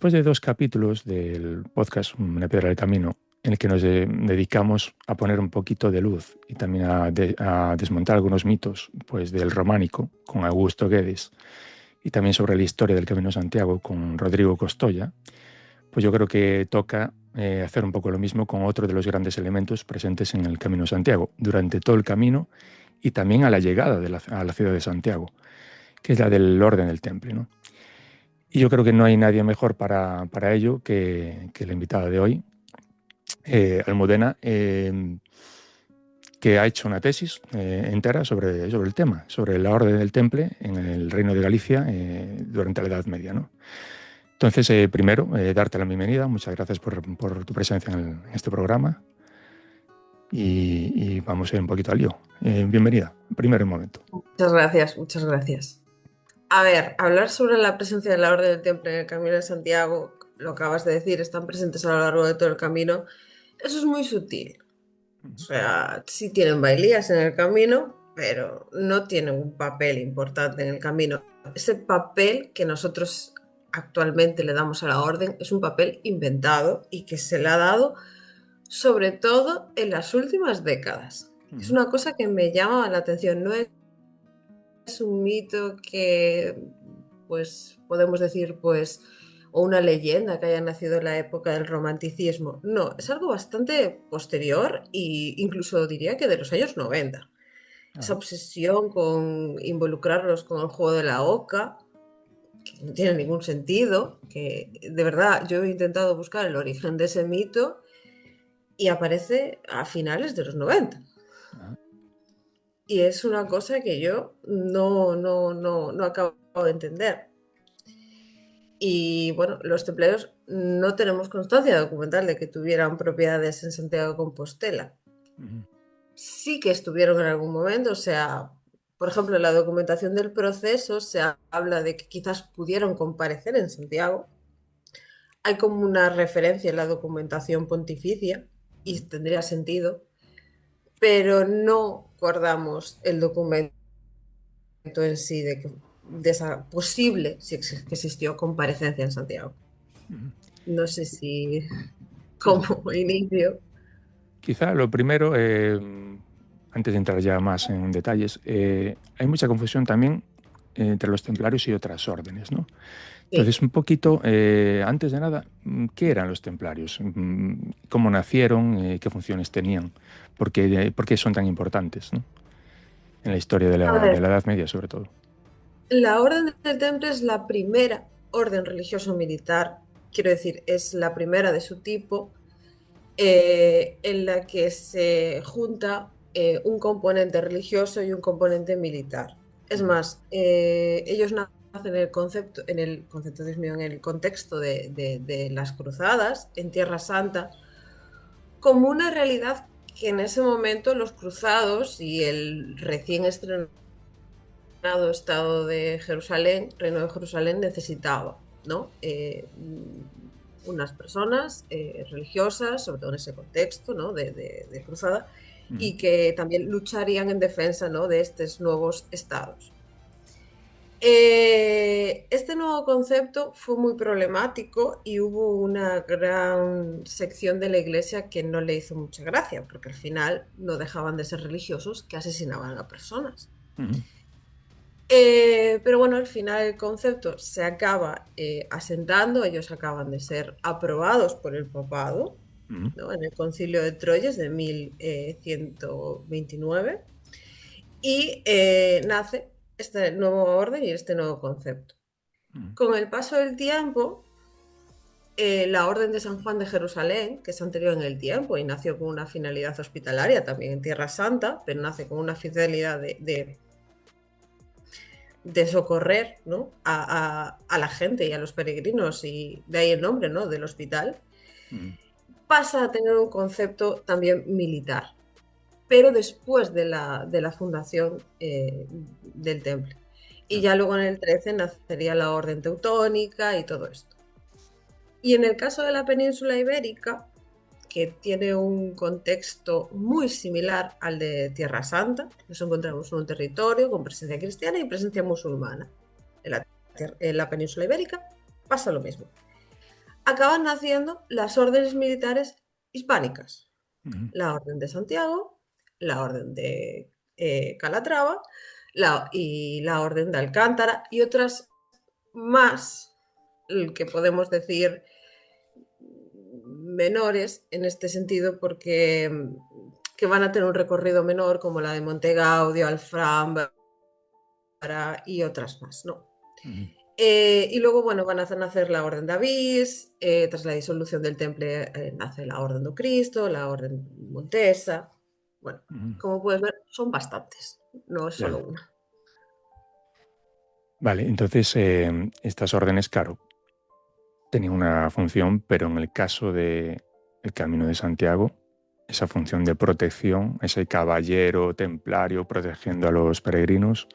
después de 2 capítulos del podcast Una piedra del camino, en el que nos dedicamos a poner un poquito de luz y también a desmontar algunos mitos pues, del románico con Augusto Guedes y también sobre la historia del Camino de Santiago con Rodrigo Costoya, pues yo creo que toca hacer un poco lo mismo con otro de los grandes elementos presentes en el Camino de Santiago, durante todo el camino y también a la llegada a la ciudad de Santiago, que es la del orden del temple, ¿no? Y yo creo que no hay nadie mejor para ello que la invitada de hoy, Almudena, que ha hecho una tesis entera sobre el tema, sobre la orden del temple en el Reino de Galicia durante la Edad Media, ¿no? Entonces, primero, darte la bienvenida. Muchas gracias por tu presencia en este programa. Y vamos a ir un poquito al lío. Bienvenida, primero momento. Muchas gracias, muchas gracias. A ver, hablar sobre la presencia de la Orden del Temple en el Camino de Santiago, lo acabas de decir, están presentes a lo largo de todo el camino, eso es muy sutil. O sea, sí tienen bailías en el camino, pero no tienen un papel importante en el camino. Ese papel que nosotros actualmente le damos a la Orden es un papel inventado y que se le ha dado sobre todo en las últimas décadas. Es una cosa que me llama la atención, no es un mito que, pues, podemos decir, pues, o una leyenda que haya nacido en la época del romanticismo. No, es algo bastante posterior e incluso diría que de los años 90. Esa obsesión con involucrarlos con el juego de la oca, que no tiene ningún sentido, que de verdad yo he intentado buscar el origen de ese mito y aparece a finales de los 90. Y es una cosa que yo no acabo de entender. Y bueno, los templarios no tenemos constancia documental de que tuvieran propiedades en Santiago de Compostela. Sí que estuvieron en algún momento, o sea, por ejemplo, en la documentación del proceso se habla de que quizás pudieron comparecer en Santiago. Hay como una referencia en la documentación pontificia y tendría sentido, pero no guardamos el documento en sí de esa posible, si que existió, comparecencia en Santiago. No sé si como inicio. Quizá lo primero, antes de entrar ya más en detalles, hay mucha confusión también entre los templarios y otras órdenes, ¿no? Entonces, Sí. un poquito, antes de nada, ¿qué eran los templarios? ¿Cómo nacieron? ¿Qué funciones tenían? ¿Por qué son tan importantes, ¿no? En la historia de A de ver, la Edad Media, sobre todo? la Orden del Temple es la primera orden religioso-militar, quiero decir, es la primera de su tipo, en la que se junta un componente religioso y un componente militar. Es más, ellos nacen Dios mío, en el contexto de las cruzadas en Tierra Santa, como una realidad que en ese momento los cruzados y el recién estrenado Estado de Jerusalén, Reino de Jerusalén, necesitaba, ¿no? Unas personas religiosas, sobre todo en ese contexto, ¿no? de cruzada, y que también lucharían en defensa, ¿no? de estos nuevos estados. Este nuevo concepto fue muy problemático y hubo una gran sección de la iglesia que no le hizo mucha gracia, porque al final no dejaban de ser religiosos que asesinaban a personas. Pero bueno, al final el concepto se acaba asentando, ellos acaban de ser aprobados por el papado, ¿no? En el Concilio de Troyes de 1129 y nace este nuevo orden y este nuevo concepto. Con el paso del tiempo, la Orden de San Juan de Jerusalén, que es anterior en el tiempo y nació con una finalidad hospitalaria también en Tierra Santa, pero nace con una finalidad de socorrer, ¿no? a la gente y a los peregrinos, y de ahí el nombre, ¿no? del hospital, pasa a tener un concepto también militar, pero después de la fundación del temple. Y ya luego en el 13 nacería la Orden Teutónica y todo esto. Y en el caso de la península ibérica, que tiene un contexto muy similar al de Tierra Santa, nos encontramos en un territorio con presencia cristiana y presencia musulmana. En la península ibérica pasa lo mismo. acaban naciendo las órdenes militares hispánicas. Ujú. La Orden de Santiago, la Orden de Calatrava y la Orden de Alcántara y otras más que podemos decir menores en este sentido porque que van a tener un recorrido menor como la de Montegaudio, Alfambra y otras más, ¿no? Ujú. Y luego, bueno, van a nacer la Orden de Avís, tras la disolución del Temple nace la Orden de Cristo, la Orden Montesa. Bueno, Ujú. como puedes ver, son bastantes, no es Ya, solo ya. una. Vale, entonces estas órdenes, claro, tenían una función, pero en el caso de el Camino de Santiago, esa función de protección, ese caballero templario protegiendo a los peregrinos,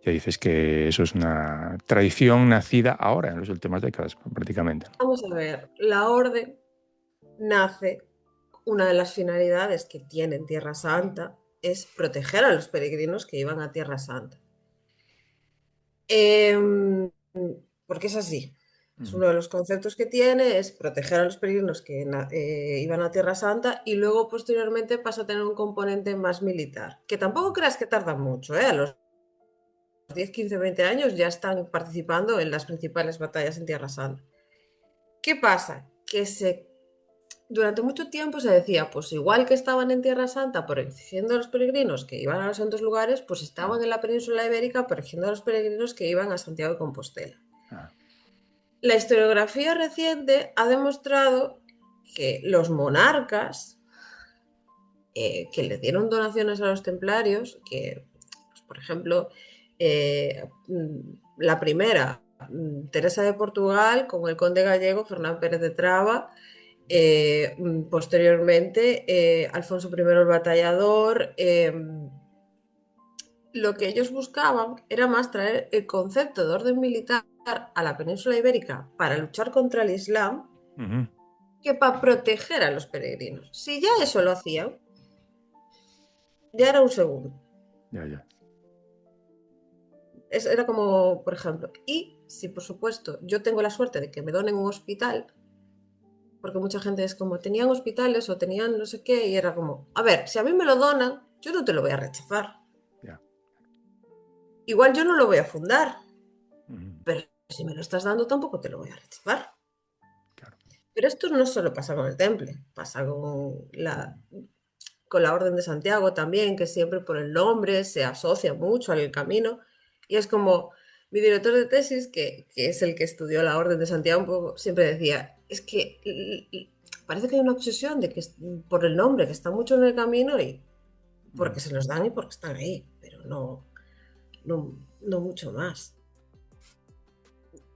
ya dices que eso es una tradición nacida ahora, en las últimas décadas, prácticamente, ¿no? Vamos a ver, la Orden nace, una de las finalidades que tiene en Tierra Santa es proteger a los peregrinos que iban a Tierra Santa. Em, Porque es así. Es Ujú. uno de los conceptos que tiene, es proteger a los peregrinos que iban a Tierra Santa y luego posteriormente pasa a tener un componente más militar, que tampoco creas que tarda mucho, ¿eh? A los 10, 15, 20 años ya están participando en las principales batallas en Tierra Santa. ¿Qué pasa? Durante mucho tiempo se decía, pues igual que estaban en Tierra Santa protegiendo a los peregrinos que iban a los santos lugares, pues estaban en la península ibérica protegiendo a los peregrinos que iban a Santiago de Compostela. Ah, La historiografía reciente ha demostrado que los monarcas que le dieron donaciones a los templarios, que, pues, por ejemplo, la primera, Teresa de Portugal, con el conde gallego Fernán Pérez de Traba, posteriormente Alfonso I el Batallador, lo que ellos buscaban era más traer el concepto de orden militar a la península ibérica para luchar contra el Islam ujú. que para proteger a los peregrinos. Si ya eso lo hacían, ya era un segundo. Ya, ya. Era como, por ejemplo, y si por supuesto yo tengo la suerte de que me donen un hospital, porque mucha gente es como, tenían hospitales o tenían no sé qué, y era como, a ver, si a mí me lo donan, yo no te lo voy a rechazar. Ya. Igual yo no lo voy a fundar, Ujú. pero si me lo estás dando tampoco te lo voy a rechazar. Claro. Pero esto no solo pasa con el temple, pasa con la Orden de Santiago también, que siempre por el nombre se asocia mucho al camino. Y es como mi director de tesis, que es el que estudió la Orden de Santiago, un poco, siempre decía, es que parece que hay una obsesión de que por el nombre, que está mucho en el camino y Ujú. porque se los dan y porque están ahí, pero no mucho más.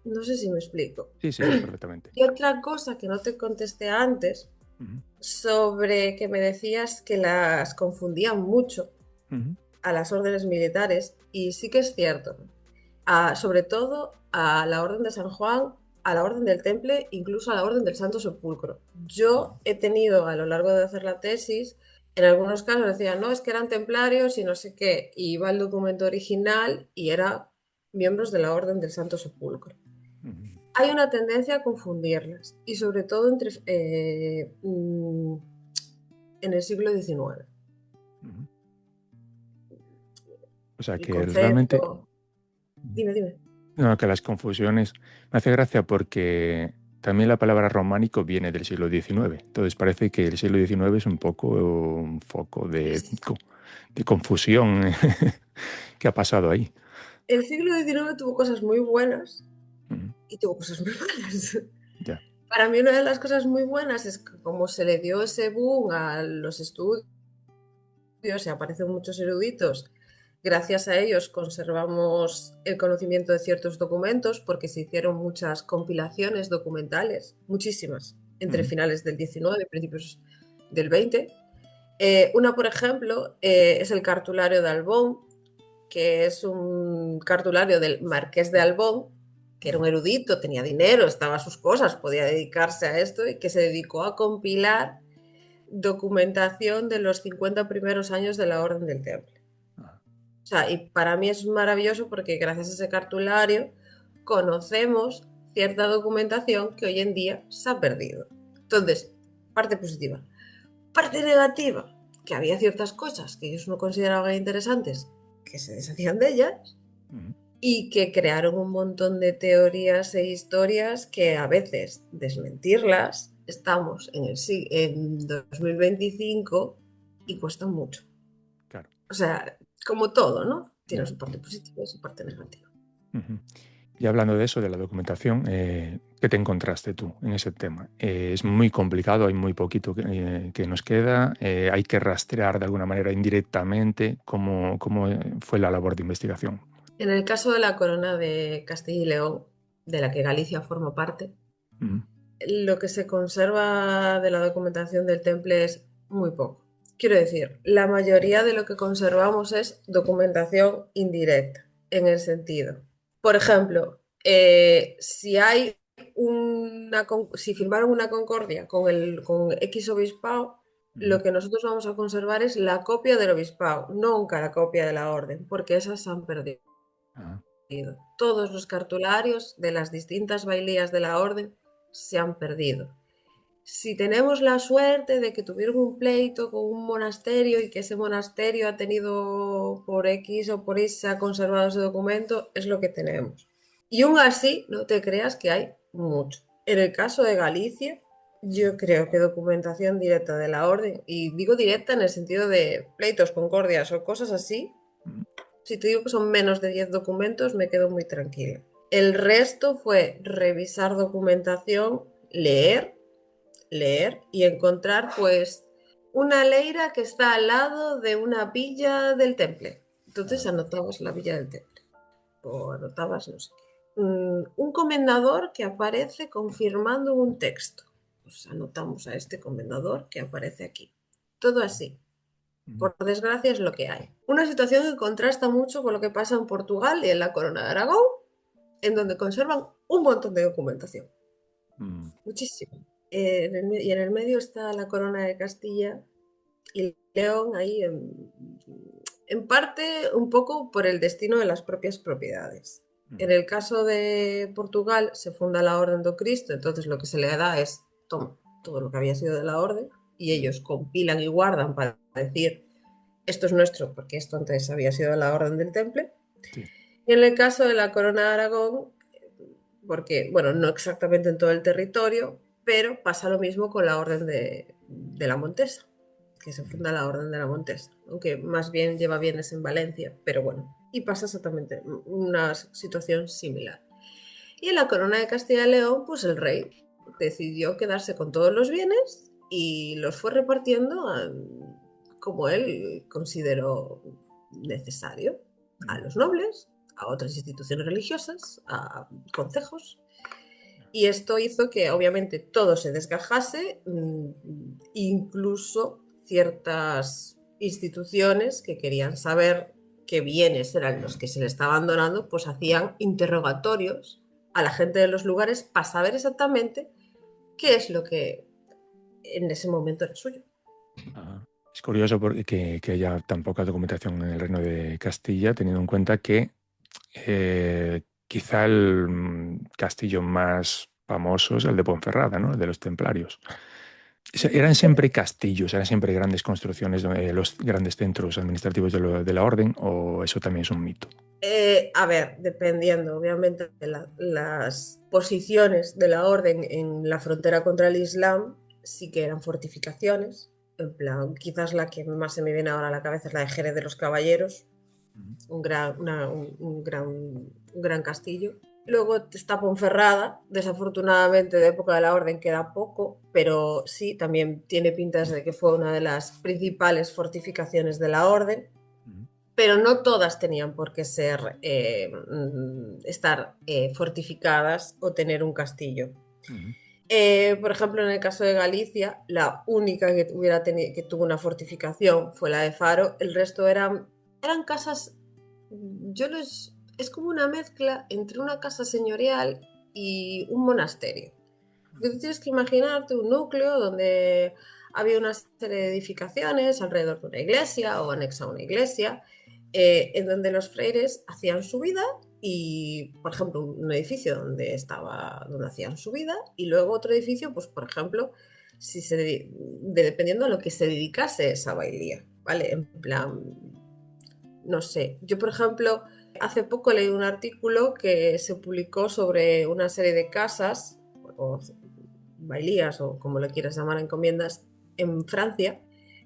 No sé si me explico. Sí, sí, perfectamente. Y otra cosa que no te contesté antes, Ujú. sobre que me decías que las confundían mucho Ujú. a las órdenes militares, y sí que es cierto, sobre todo a la Orden de San Juan, a la Orden del Temple, incluso a la Orden del Santo Sepulcro. Ujú. Yo he tenido a lo largo de hacer la tesis, en algunos casos decían, no, es que eran templarios y no sé qué, y iba el documento original y era miembros de la Orden del Santo Sepulcro. Ujú. Hay una tendencia a confundirlas, y sobre todo en el siglo XIX. Ujú. O sea El que realmente, concepto. Dime, dime. no, que las confusiones me hace gracia porque también la palabra románico viene del siglo XIX. Entonces parece que el siglo XIX es un poco un foco de confusión que ha pasado ahí. El siglo XIX tuvo cosas muy buenas Ujú. y tuvo cosas muy malas. Ya. Para mí una de las cosas muy buenas es que como se le dio ese boom a los estudios y aparecen muchos eruditos, gracias a ellos conservamos el conocimiento de ciertos documentos porque se hicieron muchas compilaciones documentales, muchísimas, entre Ujú. finales del XIX y principios del XX. Una, por ejemplo, es el cartulario de Albón, que es un cartulario del Marqués de Albón, que era un erudito, tenía dinero, estaba a sus cosas, podía dedicarse a esto y que se dedicó a compilar documentación de los 50 primeros años de la Orden del Temple. Ah, O sea, y para mí es maravilloso porque gracias a ese cartulario conocemos cierta documentación que hoy en día se ha perdido. Entonces, parte positiva. Parte negativa, que había ciertas cosas que ellos no consideraban interesantes, que se deshacían de ellas, y que crearon un montón de teorías e historias que a veces desmentirlas estamos en 2025 y cuesta mucho. Claro. O sea, como todo, ¿no? Tiene su parte positiva y su parte negativa. Y hablando de eso, de la documentación, ¿qué te encontraste tú en ese tema? Es muy complicado, hay muy poquito que nos queda, hay que rastrear de alguna manera indirectamente cómo fue la labor de investigación. En el caso de la corona de Castilla y León, de la que Galicia forma parte, lo que se conserva de la documentación del temple es muy poco. Quiero decir, la mayoría de lo que conservamos es documentación indirecta, en el sentido. Por ejemplo, si firmaron una concordia con X obispado, lo que nosotros vamos a conservar es la copia del obispado, nunca la copia de la orden, porque esas se han perdido. Todos los cartularios de las distintas bailías de la orden se han perdido. Si tenemos la suerte de que tuvieron un pleito con un monasterio y que ese monasterio ha tenido por X o por Y se ha conservado ese documento, es lo que tenemos. Y aún así, no te creas que hay mucho. En el caso de Galicia, yo creo que documentación directa de la orden, y digo directa en el sentido de pleitos, concordias o cosas así, si te digo que son menos de 10 documentos, me quedo muy tranquila. El resto fue revisar documentación, leer y encontrar pues una leira que está al lado de una villa del temple. Entonces anotabas la villa del temple o anotabas no sé qué. Un comendador que aparece confirmando un texto. Pues anotamos a este comendador que aparece aquí. Todo así. Por desgracia es lo que hay. Una situación que contrasta mucho con lo que pasa en Portugal y en la Corona de Aragón, en donde conservan un montón de documentación. Muchísimo. Y en el medio está la Corona de Castilla y León ahí en parte un poco por el destino de las propias propiedades. En el caso de Portugal se funda la Orden do Cristo, entonces lo que se le da es todo lo que había sido de la orden y ellos compilan y guardan para decir esto es nuestro porque esto antes había sido de la Orden del Temple. Sí. Y en el caso de la Corona de Aragón, porque, bueno, no exactamente en todo el territorio, pero pasa lo mismo con la Orden de la Montesa, que se funda la Orden de la Montesa, aunque más bien lleva bienes en Valencia, pero bueno, y pasa exactamente una situación similar. Y en la Corona de Castilla y León, pues el rey decidió quedarse con todos los bienes y los fue repartiendo como él consideró necesario, a los nobles, a otras instituciones religiosas, a concejos. Y esto hizo que obviamente todo se desgajase, incluso ciertas instituciones que querían saber qué bienes eran los que se le estaban donando, pues hacían interrogatorios a la gente de los lugares para saber exactamente qué es lo que en ese momento era suyo. Es curioso porque que haya tan poca documentación en el Reino de Castilla, teniendo en cuenta que quizá el castillo más famoso es el de Ponferrada, ¿no? El de los templarios. ¿Eran siempre castillos, eran siempre grandes construcciones, los grandes centros administrativos de la orden, o eso también es un mito? A ver, dependiendo obviamente de las posiciones de la orden en la frontera contra el Islam, sí que eran fortificaciones. En plan, quizás la que más se me viene ahora a la cabeza es la de Jerez de los Caballeros, un gran castillo. Luego está Ponferrada, desafortunadamente de época de la orden queda poco, pero sí, también tiene pintas de que fue una de las principales fortificaciones de la orden, pero no todas tenían por qué ser, estar fortificadas o tener un castillo. Por ejemplo, en el caso de Galicia, la única que tuvo una fortificación fue la de Faro, el resto eran casas, es como una mezcla entre una casa señorial y un monasterio. Porque tú tienes que imaginarte un núcleo donde había una serie de edificaciones alrededor de una iglesia o anexa a una iglesia, en donde los freires hacían su vida y, por ejemplo, un edificio donde hacían su vida, y luego otro edificio, pues, por ejemplo, dependiendo de lo que se dedicase esa bailía, ¿vale? En plan, no sé, yo, por ejemplo, hace poco leí un artículo que se publicó sobre una serie de casas, o bailías, o como lo quieras llamar, encomiendas, en Francia,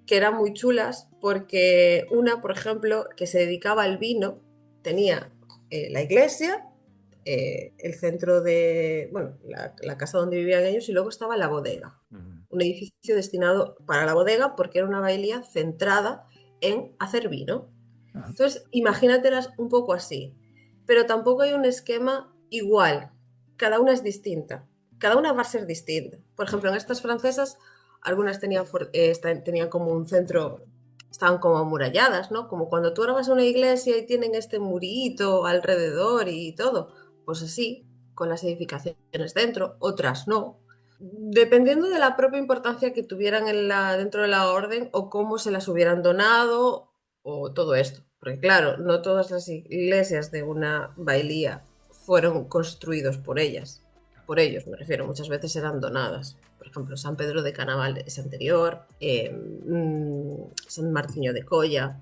que eran muy chulas porque una, por ejemplo, que se dedicaba al vino, tenía la iglesia, el centro de, bueno, la casa donde vivían ellos, y luego estaba la bodega. Ujú. Un edificio destinado para la bodega porque era una bailía centrada en hacer vino. Ajá. Entonces, imagínatelas un poco así. Pero tampoco hay un esquema igual. Cada una es distinta. Cada una va a ser distinta. Por ejemplo, en estas francesas, algunas tenían como un centro, estaban como amuralladas, ¿no? Como cuando tú ahora vas a una iglesia y tienen este murito alrededor y todo. Pues así, con las edificaciones dentro, otras no. Dependiendo de la propia importancia que tuvieran dentro de la orden o cómo se las hubieran donado o todo esto. Porque claro, no todas las iglesias de una bailía fueron construidos por ellos me refiero, muchas veces eran donadas. Por ejemplo, San Pedro de Canaval es anterior, San Martiño de Colla,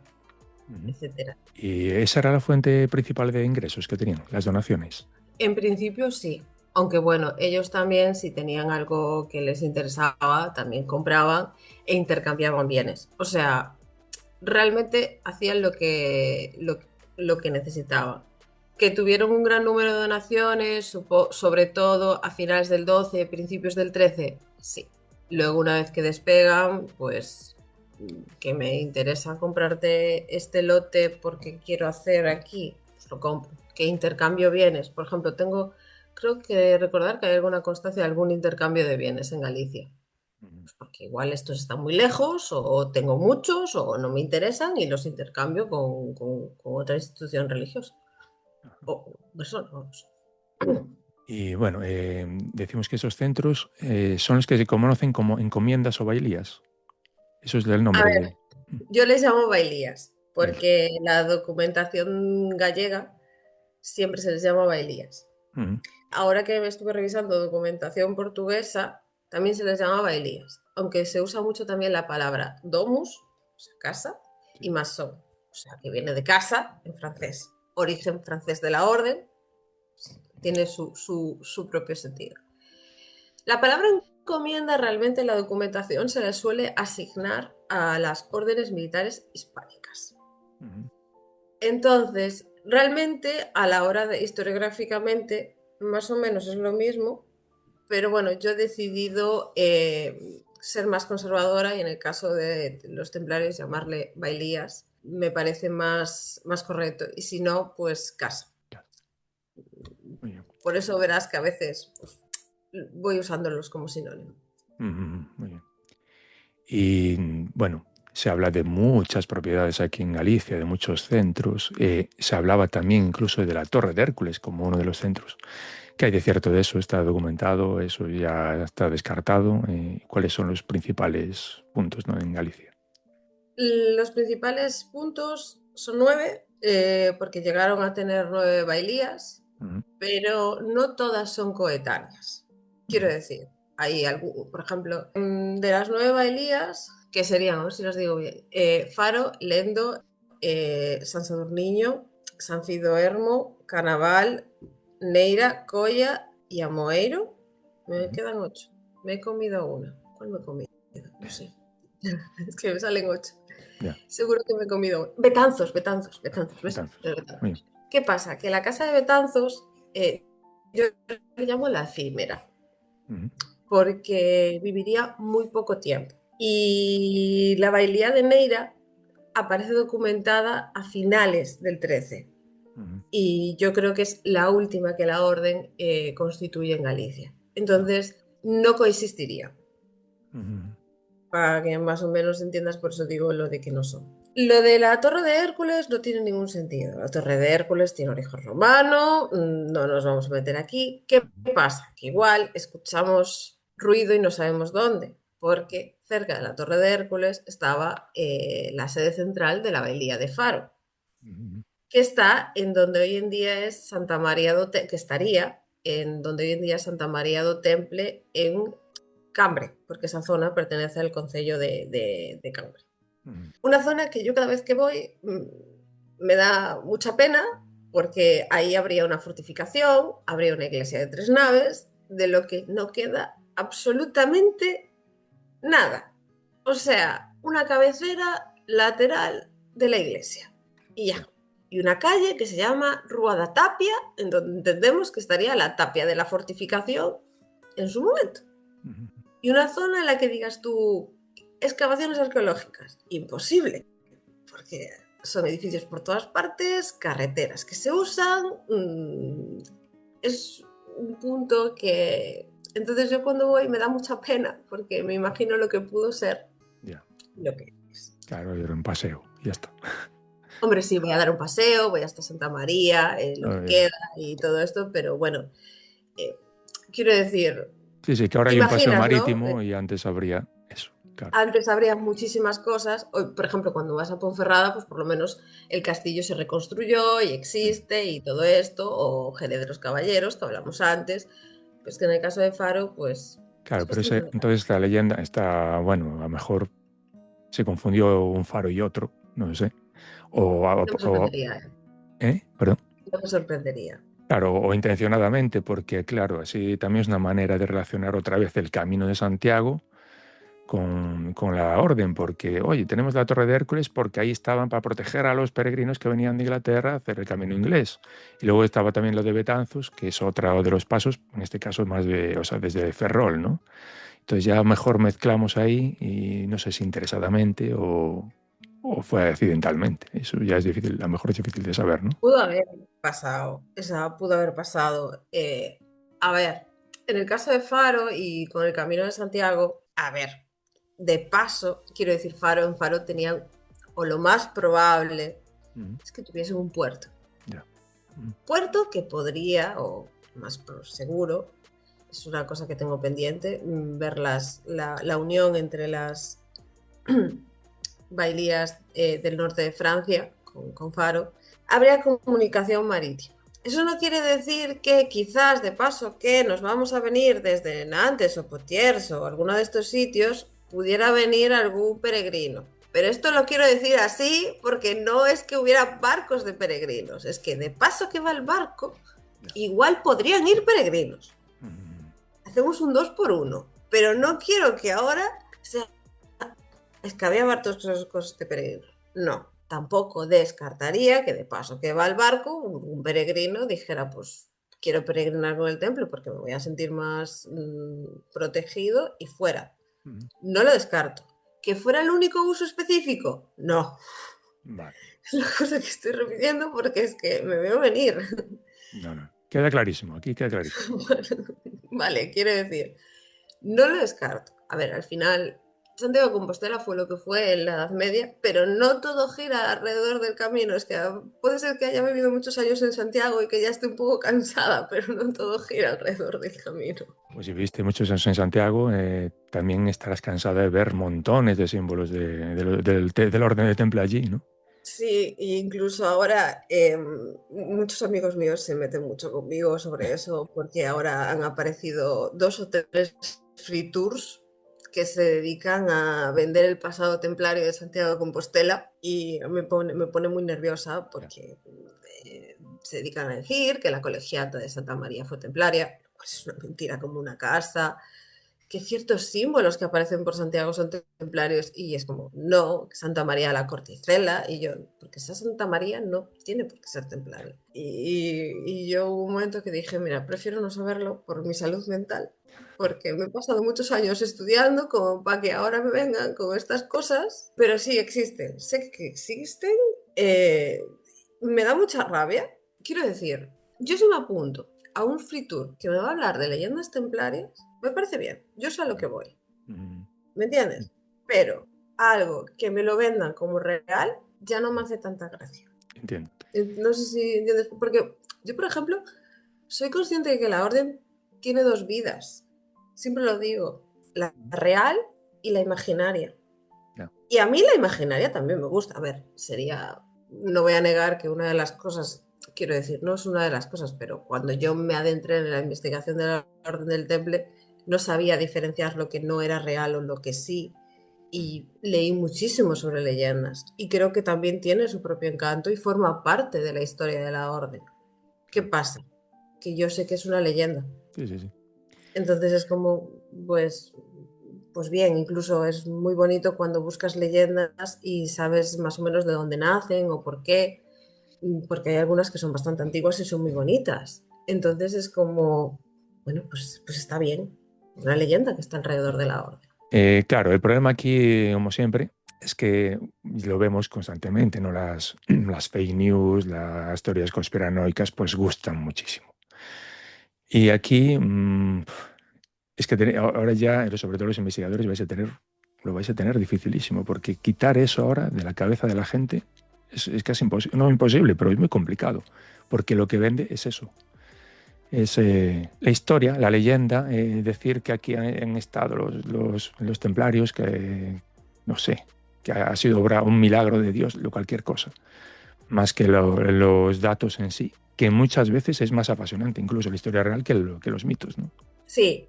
Ujú. etcétera. Y esa era la fuente principal de ingresos que tenían, las donaciones. En principio sí, aunque bueno, ellos también si tenían algo que les interesaba, también compraban e intercambiaban bienes. O sea, realmente hacían lo que necesitaban. Que tuvieron un gran número de donaciones, sobre todo a finales del 12, principios del 13, sí. Luego una vez que despegan, pues que me interesa comprarte este lote porque quiero hacer aquí, pues lo compro. Que intercambio bienes. Por ejemplo, creo que recordar que hay alguna constancia de algún intercambio de bienes en Galicia. Ujú. Pues porque igual estos están muy lejos o tengo muchos o no me interesan y los intercambio con otra institución religiosa. O personas, vamos. Y bueno, decimos que esos centros son los que se conocen como encomiendas o bailías. Eso es el A nombre ver, de... yo les llamo bailías Bailías. porque la documentación gallega siempre se les llama bailías. Ujú. Ahora que me estuve revisando documentación portuguesa, también se les llama bailías, aunque se usa mucho también la palabra domus, o sea, casa, y Sí, maçon, o sea, que viene de casa en claro. francés, origen francés de la orden, tiene su propio sentido. La palabra encomienda realmente en la documentación se le suele asignar a las órdenes militares hispánicas. Ujú. Entonces, realmente a la hora de historiográficamente, más o menos es lo mismo, pero bueno, yo he decidido ser más conservadora y en el caso de los templarios llamarle bailías me parece más correcto. Y si no, pues casa. Ya. Muy bien. Por eso verás que a veces pues, voy usándolos como sinónimo. Ujú. Muy bien. Y bueno, se habla de muchas propiedades aquí en Galicia, de muchos centros. Se hablaba también incluso de la Torre de Hércules como uno de los centros. ¿Qué hay de cierto de eso? ¿Está documentado? ¿Eso ya está descartado? ¿Cuáles son los principales puntos, ¿no?, en Galicia? Los principales puntos son 9, porque llegaron a tener 9 bailías, Ujú. pero no todas son coetáneas. Quiero Ujú. decir, hay algo, por ejemplo, de las 9 bailías, que serían, a ver si los digo bien, Faro, Lendo, San Sadurniño, San Cidoermo, Canaval, Neira, Colla y Amoeiro. Me Ujú. quedan 8. Me he comido una. ¿Cuál me he comido? No sé. Es que me salen 8. Ya, Seguro que me he comido. Betanzos, ¿ves? Betanzos. Los Muy bien. Betanzos. ¿Qué pasa? Que la casa de Betanzos, yo le llamo la efímera, Ujú. porque viviría muy poco tiempo. Y la bailía de Neira aparece documentada a finales del 13. Ujú. Y yo creo que es la última que la orden constituye en Galicia. Ah. Entonces, no coexistiría. Ujú. Para que más o menos entiendas, por eso digo lo de que no son. Lo de la Torre de Hércules no tiene ningún sentido. La Torre de Hércules tiene origen romano, no nos vamos a meter aquí. ¿Qué Ujú. pasa? Que igual escuchamos ruido y no sabemos dónde, porque cerca de la Torre de Hércules estaba la sede central de la Bailía de Faro. Ujú. que está en donde hoy en día es Santa María que estaría en donde hoy en día es Santa María do Temple en Cambre, porque esa zona pertenece al concello de Cambre. Una zona que yo cada vez que voy me da mucha pena porque ahí habría una fortificación, habría una iglesia de 3 naves, de lo que no queda absolutamente nada. O sea, una cabecera lateral de la iglesia. Y ya. Y una calle que se llama Rúa da Tapia, en donde entendemos que estaría la tapia de la fortificación en su momento. Y una zona en la que digas tú, excavaciones arqueológicas, imposible, porque son edificios por todas partes, carreteras que se usan, es un punto que... Entonces yo cuando voy me da mucha pena, porque me imagino lo que pudo ser lo que es. Claro, era un paseo, y ya está. Hombre, sí, voy a dar un paseo, voy hasta Santa María, lo que queda y todo esto, pero bueno, quiero decir... Sí, que ahora hay un paseo marítimo, ¿no? Y antes habría eso, claro. Antes habría muchísimas cosas. Hoy, por ejemplo, cuando vas a Ponferrada, pues por lo menos el castillo se reconstruyó y existe y todo esto, o Jerez de los Caballeros, que hablamos antes, pues que en el caso de Faro, pues... Claro, pero entonces la leyenda está, bueno, a lo mejor se confundió un faro y otro, no sé. No me sorprendería. ¿Perdón? No me sorprendería. Claro, o intencionadamente, porque claro, así también es una manera de relacionar otra vez el Camino de Santiago con la orden, porque, oye, tenemos la Torre de Hércules porque ahí estaban para proteger a los peregrinos que venían de Inglaterra a hacer el camino inglés. Y luego estaba también lo de Betanzos, que es otro de los pasos, en este caso más desde Ferrol, ¿no? Entonces ya mejor mezclamos ahí y no sé si interesadamente o fue accidentalmente. Eso ya es difícil, a lo mejor es difícil de saber, ¿no? Pudo haber pasado, pudo haber pasado. A ver, en el caso de Faro y con el Camino de Santiago, a ver, de paso, quiero decir, en Faro tenían, o lo más probable, es que tuviesen un puerto. Puerto que podría, o más seguro, es una cosa que tengo pendiente, ver la unión entre las bailías del norte de Francia con Faro. Habría comunicación marítima. Eso no quiere decir que quizás de paso que nos vamos a venir desde Nantes o Poitiers o alguno de estos sitios pudiera venir algún peregrino. Pero esto lo quiero decir así porque no es que hubiera barcos de peregrinos, es que de paso que va el barco, igual podrían ir peregrinos. Hacemos un 2 por 1, pero no quiero que ahora sea... Es que había barcos de peregrinos. No, tampoco descartaría que de paso que va al barco, un peregrino dijera, pues quiero peregrinar con el templo porque me voy a sentir más protegido y fuera. No lo descarto. ¿Que fuera el único uso específico? No. Vale. Es una cosa que estoy repitiendo porque es que me veo venir. No. Queda clarísimo, aquí queda clarísimo. Vale, quiero decir, no lo descarto. A ver, al final, Santiago de Compostela fue lo que fue en la Edad Media, pero no todo gira alrededor del camino. Es que puede ser que haya vivido muchos años en Santiago y que ya esté un poco cansada, pero no todo gira alrededor del camino. Pues si viviste muchos años en Santiago, también estarás cansada de ver montones de símbolos del orden del temple allí, ¿no? Sí, incluso ahora muchos amigos míos se meten mucho conmigo sobre eso porque ahora han aparecido 2 o 3 free tours que se dedican a vender el pasado templario de Santiago de Compostela y me pone muy nerviosa porque se dedican a decir que la colegiata de Santa María fue templaria, pues es una mentira como una casa, que ciertos símbolos que aparecen por Santiago son templarios y es como, no, Santa María la Corticela y yo, porque esa Santa María no tiene por qué ser templaria. Y yo hubo un momento que dije, mira, prefiero no saberlo por mi salud mental, porque me he pasado muchos años estudiando como para que ahora me vengan con estas cosas, pero sí existen, sé que existen, me da mucha rabia. Quiero decir, yo si me apunto a un free tour que me va a hablar de leyendas templarias, me parece bien, yo sé a lo que voy. ¿Me entiendes? Pero algo que me lo vendan como real ya no me hace tanta gracia. Entiendo. No sé si entiendes, porque yo, por ejemplo, soy consciente de que la orden tiene 2 vidas. Siempre lo digo, la real y la imaginaria. Y a mí la imaginaria también me gusta. A ver, sería no voy a negar que una de las cosas, quiero decir, no es una de las cosas, pero cuando yo me adentré en la investigación de la Orden del Temple, no sabía diferenciar lo que no era real o lo que sí, y leí muchísimo sobre leyendas, y creo que también tiene su propio encanto y forma parte de la historia de la Orden. ¿Qué pasa? Que yo sé que es una leyenda. Sí, sí, sí. Entonces es como, pues bien, incluso es muy bonito cuando buscas leyendas y sabes más o menos de dónde nacen o por qué, porque hay algunas que son bastante antiguas y son muy bonitas. Entonces es como, bueno, pues está bien, una leyenda que está alrededor de la orden. Claro, el problema aquí, como siempre, es que lo vemos constantemente, ¿no? Las fake news, las teorías conspiranoicas, pues gustan muchísimo. Y aquí es que ahora ya, sobre todo los investigadores, lo vais a tener dificilísimo, porque quitar eso ahora de la cabeza de la gente es casi imposible, no imposible, pero es muy complicado, porque lo que vende es eso. Es la historia, la leyenda, decir que aquí han estado los templarios, que no sé, que ha sido obra, un milagro de Dios, o cualquier cosa, más que los datos en sí, que muchas veces es más apasionante, incluso la historia real, que los mitos, ¿no? Sí,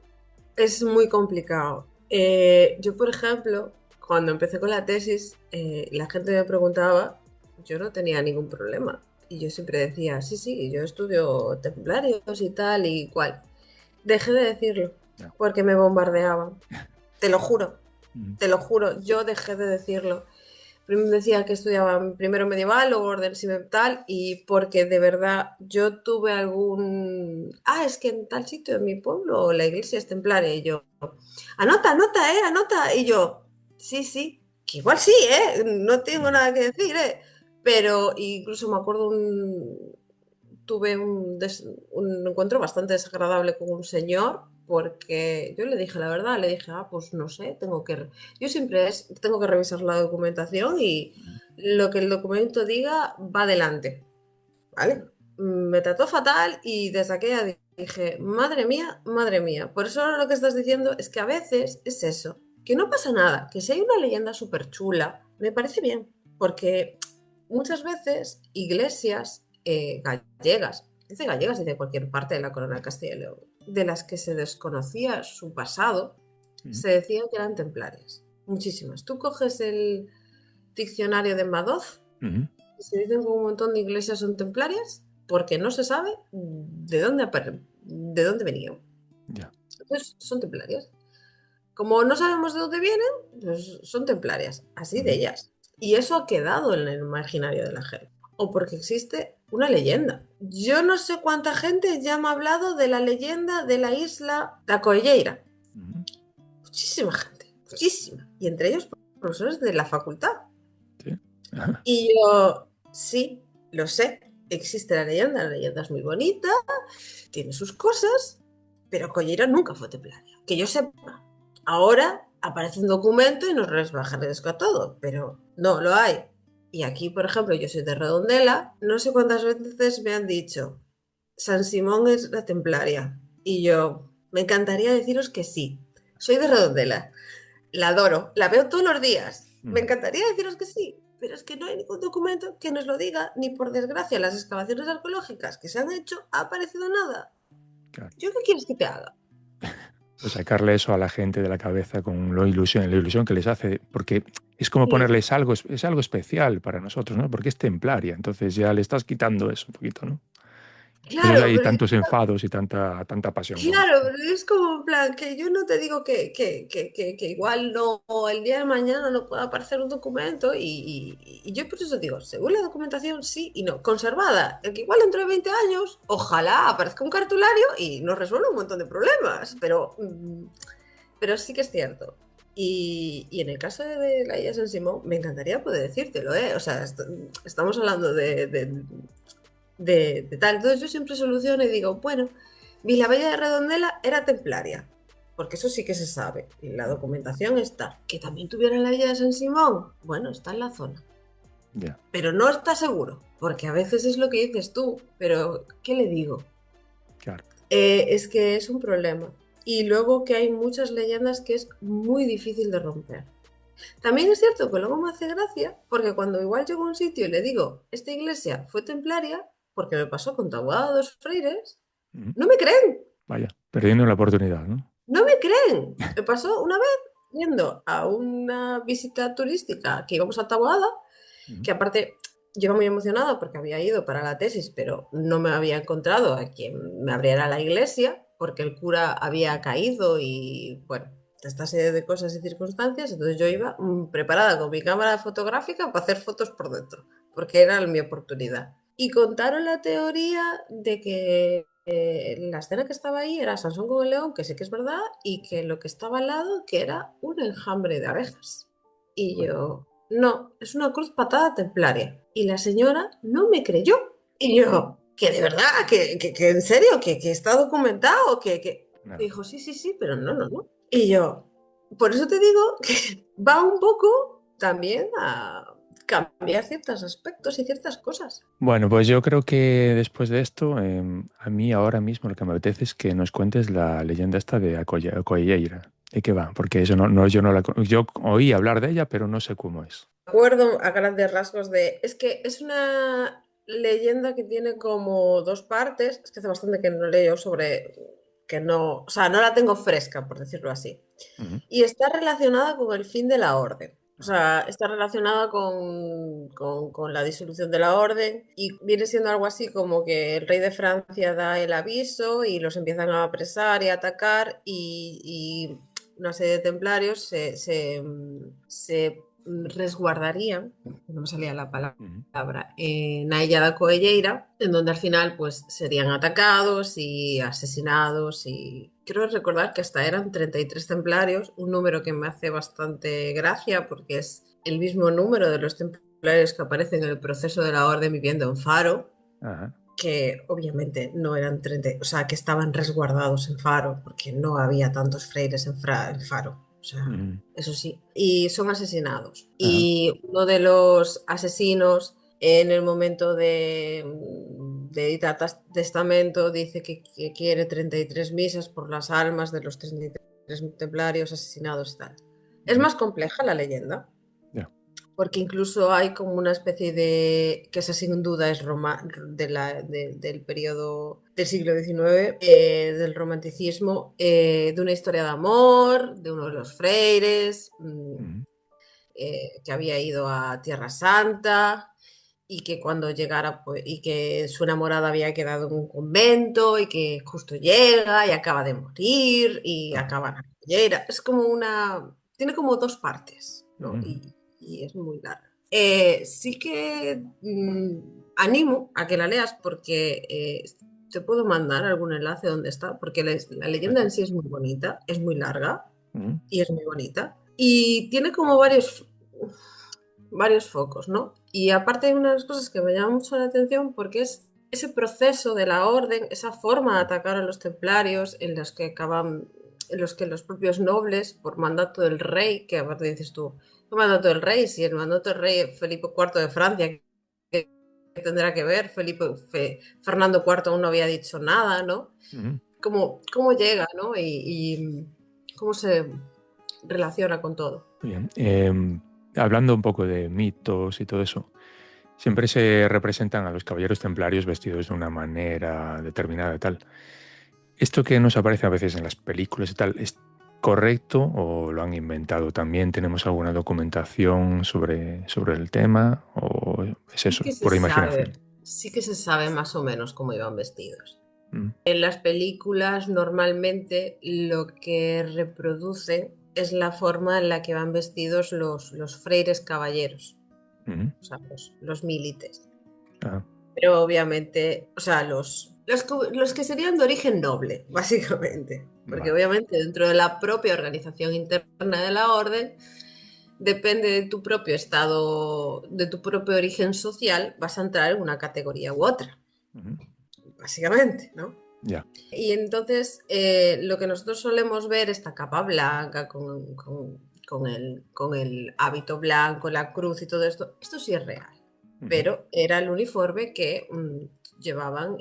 es muy complicado. Yo, por ejemplo, cuando empecé con la tesis, la gente me preguntaba, yo no tenía ningún problema. Y yo siempre decía, sí, sí, yo estudio templarios y tal y cual. Dejé de decirlo Ya. porque me bombardeaban. Te lo juro, Mm. te lo juro, yo dejé de decirlo. Primero decía que estudiaba primero medieval, luego orden cimental, y porque de verdad yo tuve algún... Ah, es que en tal sitio, en mi pueblo, la iglesia es templaria, y yo, anota, anota, anota, y yo, sí, sí, que igual sí, no tengo Ya. nada que decir, pero incluso me acuerdo tuve un encuentro bastante desagradable con un señor porque yo le dije la verdad, le dije, pues no sé, yo siempre tengo que revisar la documentación y lo que el documento diga va adelante, ¿vale? Me trató fatal y desde aquella dije, madre mía, por eso lo que estás diciendo es que a veces es eso, que no pasa nada, que si hay una leyenda súper chula, me parece bien, porque muchas veces iglesias gallegas, dice de cualquier parte de la corona de Castilla y León, de las que se desconocía su pasado, Mm. se decía que eran templarias. Muchísimas. Tú coges el diccionario de Madoz Mm. y se dicen que un montón de iglesias son templarias porque no se sabe de dónde venían. Ya. Entonces, son templarias. Como no sabemos de dónde vienen, pues son templarias, así de Mm. ellas. Y eso ha quedado en el imaginario de la gente. O porque existe una leyenda. Yo no sé cuánta gente ya me ha hablado de la leyenda de la isla da Coelleira. Mm. Muchísima gente, muchísima. Y entre ellos profesores de la facultad. Sí. Ajá. Y yo, sí, lo sé, existe la leyenda es muy bonita, tiene sus cosas, pero Collera nunca fue templaria, que yo sepa. Ahora aparece un documento y nos resbajaremos a todo, pero no lo hay. Y aquí, por ejemplo, yo soy de Redondela, no sé cuántas veces me han dicho, San Simón es la templaria. Y yo, me encantaría deciros que sí, soy de Redondela, la adoro, la veo todos los días. Me Mm. encantaría deciros que sí, pero es que no hay ningún documento que nos lo diga, ni por desgracia las excavaciones arqueológicas que se han hecho ha aparecido nada. Claro. ¿Yo qué quieres que te haga? Pues sacarle eso a la gente de la cabeza con la ilusión que les hace, porque es como Sí. ponerles algo, es algo especial para nosotros, ¿no? Porque es templaria, entonces ya le estás quitando eso un poquito, ¿no? Por eso Claro, hay pero tantos enfados y tanta pasión con eso. claro, pero es como en plan que yo no te digo que igual no el día de mañana no pueda aparecer un documento y yo por eso digo, según la documentación sí y no, conservada, el que igual dentro de 20 años ojalá aparezca un cartulario y nos resuelva un montón de problemas, pero sí que es cierto. Y en el caso de la Isla San Simón, me encantaría poder decírtelo, ¿eh? O sea, estamos hablando de tal. Entonces yo siempre soluciono y digo, bueno, Villavella de Redondela era templaria, porque eso sí que se sabe, y la documentación está. Que también tuviera la villa de San Simón, bueno, está en la zona, Ya, pero no está seguro, porque a veces es lo que dices tú, pero ¿qué le digo? claro. Es que es un problema. Y luego que hay muchas leyendas que es muy difícil de romper. También es cierto que luego me hace gracia, porque cuando igual llego a un sitio y le digo, esta iglesia fue templaria, porque me pasó con Taboada de los Freires, Mm. no me creen, Vaya, perdiendo la oportunidad, ¿no? no me creen. Me pasó una vez yendo a una visita turística que íbamos a Taboada, Mm. que aparte yo iba muy emocionada porque había ido para la tesis, pero no me había encontrado a quien me abriera la iglesia, porque el cura había caído y bueno, esta serie de cosas y circunstancias, entonces yo iba preparada con mi cámara fotográfica para hacer fotos por dentro, porque era mi oportunidad. Y contaron la teoría de que la escena que estaba ahí era Sansón con el león, que sé que es verdad, y que lo que estaba al lado que era un enjambre de abejas. Y Vaya. yo, no, es una cruz patada templaria. Y la señora no me creyó. Y yo, que de verdad, que en serio, que está documentado, Nada. Y dijo, sí, sí, sí, pero no, no, no. Y yo, por eso te digo que va un poco también a cambiar ciertos aspectos y ciertas cosas. Bueno, pues yo creo que después de esto, a mí ahora mismo lo que me apetece es que nos cuentes la leyenda esta de Acoelleira. ¿De qué va? Porque eso yo no yo oí hablar de ella, pero no sé cómo es. Acuerdo a grandes rasgos de... Es que es una leyenda que tiene como dos partes. Es que hace bastante que no leo sobre... Que no... O sea, no la tengo fresca, por decirlo así. Ujú. Y está relacionada con el fin de la orden. O Ajá. sea, está relacionada con la disolución de la orden y viene siendo algo así como que el rey de Francia da el aviso y los empiezan a apresar y a atacar y una serie de templarios se resguardarían, no me salía la Ujú. palabra, en Ailla da Coelleira, en donde al final pues serían atacados y asesinados y quiero recordar que hasta eran 33 templarios, un número que me hace bastante gracia porque es el mismo número de los templarios que aparecen en el proceso de la orden viviendo en Faro, Ajá. que obviamente no eran 30, o sea, que estaban resguardados en Faro, porque no había tantos freires en Faro. O sea, Ujú. eso sí. Y son asesinados. Ajá. Y uno de los asesinos, en el momento de editar testamento, dice que quiere 33 misas por las almas de los 33 templarios asesinados y tal. Es Ujú. más compleja la leyenda, Ya. porque incluso hay como una especie de, que esa sin duda es del periodo del siglo XIX, del romanticismo, de una historia de amor, de uno de los freires, Ujú. que había ido a Tierra Santa y que cuando llegara, pues, y que su enamorada había quedado en un convento y que justo llega y acaba de morir y Ajá. acaba en la collera. Es como una, tiene como dos partes, ¿no? Ujú. Y es muy larga. Sí que animo a que la leas porque te puedo mandar algún enlace donde está, porque la Sí, leyenda sí. en sí es muy bonita, es muy larga Ujú. y es muy bonita. Y tiene como varios focos, ¿no? Y aparte hay unas cosas que me llaman mucho la atención porque es ese proceso de la orden, esa forma de atacar a los templarios en los que acaban, en los que los propios nobles, por mandato del rey, que aparte dices tú, ¿qué mandato del rey? Si el mandato del rey Felipe IV de Francia, ¿qué tendrá que ver? Fernando IV aún no había dicho nada, ¿no? Ujú. ¿Cómo llega, ¿no? Y cómo se relaciona con todo. Muy bien. Hablando un poco de mitos y todo eso, siempre se representan a los caballeros templarios vestidos de una manera determinada y tal. ¿Esto que nos aparece a veces en las películas y tal, es correcto o lo han inventado también? ¿Tenemos alguna documentación sobre el tema o es Sí eso, que se pura imaginación? sabe, sí que se sabe más o menos cómo iban vestidos. Mm. En las películas normalmente lo que reproducen es la forma en la que van vestidos los freires caballeros, Ujú. o sea, los milites. Ah. Pero obviamente, o sea, los que serían de origen noble, básicamente. Porque Vale. obviamente dentro de la propia organización interna de la orden, depende de tu propio estado, de tu propio origen social, vas a entrar en una categoría u otra, Ujú. básicamente, ¿no? Ya. Y entonces lo que nosotros solemos ver, esta capa blanca con el hábito blanco, la cruz y todo esto sí es real, Ujú. pero era el uniforme que llevaban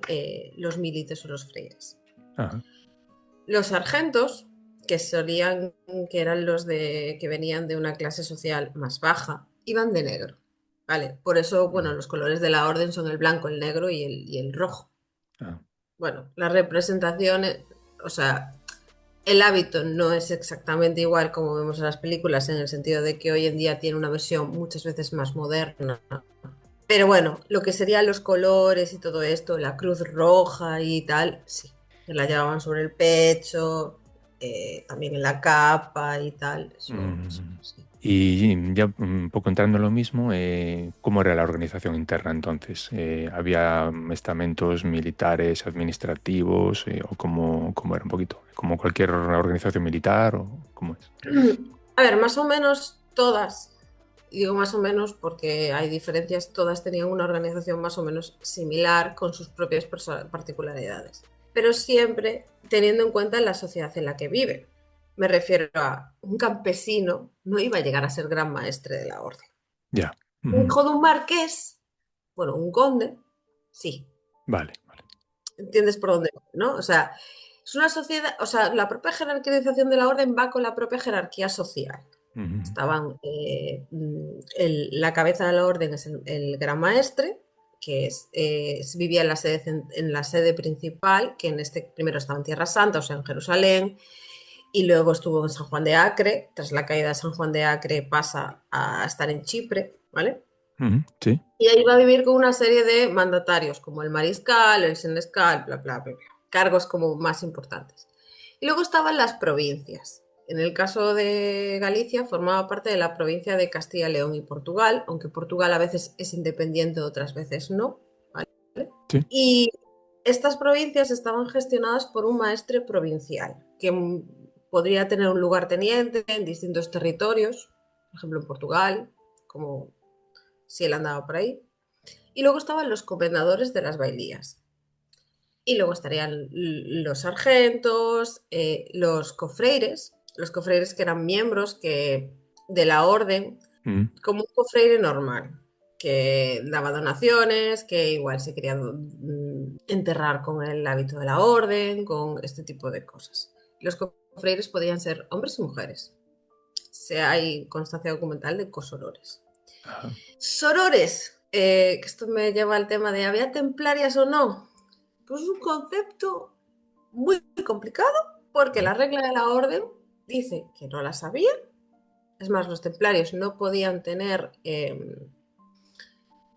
los milites o los freires. Ajá. Los sargentos que eran los que venían de una clase social más baja, iban de negro, ¿vale? Por eso, bueno, los colores de la orden son el blanco, el negro y el rojo. Ah, Bueno, la representación, o sea, el hábito no es exactamente igual como vemos en las películas, en el sentido de que hoy en día tiene una versión muchas veces más moderna. Pero bueno, lo que serían los colores y todo esto, la cruz roja y tal, sí, que la llevaban sobre el pecho, también en la capa y tal, eso mm. sí. Y ya un poco entrando en lo mismo, ¿cómo era la organización interna entonces? ¿Había estamentos militares, administrativos, o cómo era un poquito? ¿Como cualquier organización militar o cómo es? A ver, más o menos todas, y digo más o menos porque hay diferencias, todas tenían una organización más o menos similar con sus propias particularidades, pero siempre teniendo en cuenta la sociedad en la que vive. Me refiero a un campesino no iba a llegar a ser gran maestre de la orden. Ya. Un Ujú. hijo de un marqués, bueno, un conde, sí. Vale, vale. ¿Entiendes por dónde voy, no? O sea, es una sociedad, o sea, la propia jerarquización de la orden va con la propia jerarquía social. Ujú. Estaban, la cabeza de la orden es el gran maestre, que vivía en la sede principal, que en este primero estaba en Tierra Santa, o sea, en Jerusalén, y luego estuvo en San Juan de Acre. Tras la caída de San Juan de Acre pasa a estar en Chipre, ¿vale? Ujú. Sí. Y ahí va a vivir con una serie de mandatarios, como el mariscal, el senescal, bla, bla, bla, bla, cargos como más importantes. Y luego estaban las provincias. En el caso de Galicia formaba parte de la provincia de Castilla, León y Portugal, aunque Portugal a veces es independiente, otras veces no, ¿vale? Sí. Y estas provincias estaban gestionadas por un maestre provincial, que podría tener un lugarteniente en distintos territorios, por ejemplo en Portugal, como si él andaba por ahí. Y luego estaban los comendadores de las bailías. Y luego estarían los sargentos, los cofreires que eran miembros de la orden, Ujú. como un cofreire normal, que daba donaciones, que igual se quería enterrar con el hábito de la orden, con este tipo de cosas. Los cofreires podían ser hombres y mujeres. Hay constancia documental de cosorores. Ajá. Sorores, que esto me lleva al tema de ¿había templarias o no? Pues es un concepto muy complicado porque Ujú. la regla de la orden dice que no las había. Es más, los templarios no podían tener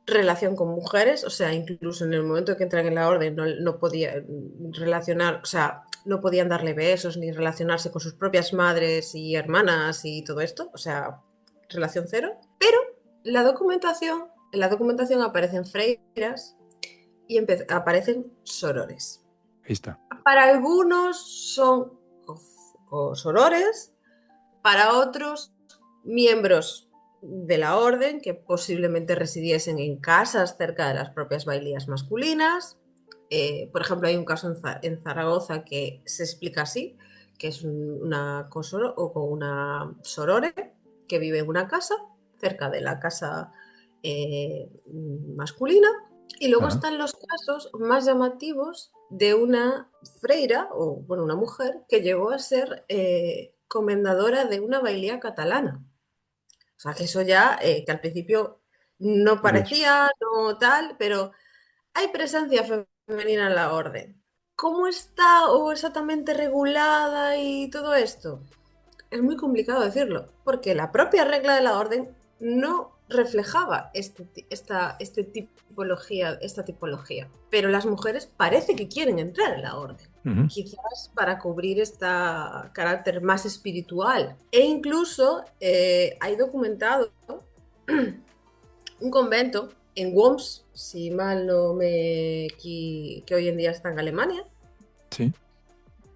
relación con mujeres, o sea, incluso en el momento que entran en la orden no podían relacionar, o sea, no podían darle besos ni relacionarse con sus propias madres y hermanas y todo esto, o sea, relación cero. Pero en la documentación aparecen freiras y aparecen sorores. Ahí está. Para algunos son sorores, para otros miembros de la orden que posiblemente residiesen en casas cerca de las propias bailías masculinas. Por ejemplo, hay un caso en Zaragoza que se explica así, que es una cosoro o una sorore que vive en una casa cerca de la casa masculina. Y luego Ajá. están los casos más llamativos de una freira, o bueno, una mujer que llegó a ser comendadora de una bailía catalana. O sea, que eso ya, que al principio no Curioso. parecía, no tal, pero hay presencia femenina en la orden. ¿Cómo está o exactamente regulada y todo esto? Es muy complicado decirlo, porque la propia regla de la orden no reflejaba esta tipología. Pero las mujeres parece que quieren entrar en la orden. Ujú. Quizás para cubrir este carácter más espiritual. E incluso hay documentado un convento en Worms, si mal no me... que hoy en día está en Alemania, Sí.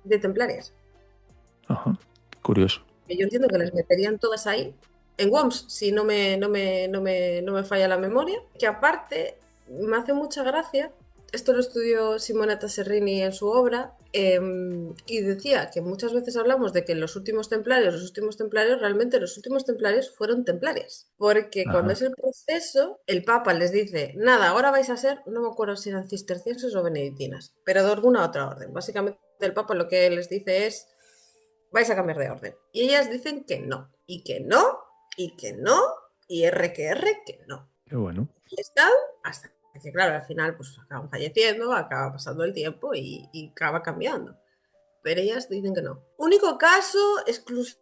de templarias. Ajá. Curioso. Que yo entiendo que les meterían todas ahí, en WOMS, si no me falla la memoria, que aparte me hace mucha gracia, esto lo estudió Simonetta Serrini en su obra, y decía que muchas veces hablamos de que los últimos templarios, realmente los últimos templarios fueron templarias, porque cuando Ajá. es el proceso, el Papa les dice, nada, ahora vais a ser, no me acuerdo si eran cistercienses o benedictinas, pero de alguna otra orden. Básicamente el Papa lo que les dice es vais a cambiar de orden. Y ellas dicen que no, y que no, y que no, y R que no. Qué bueno. Y están hasta que, claro, al final pues acaban falleciendo, acaba pasando el tiempo y acaba cambiando. Pero ellas dicen que no. Único caso exclusivo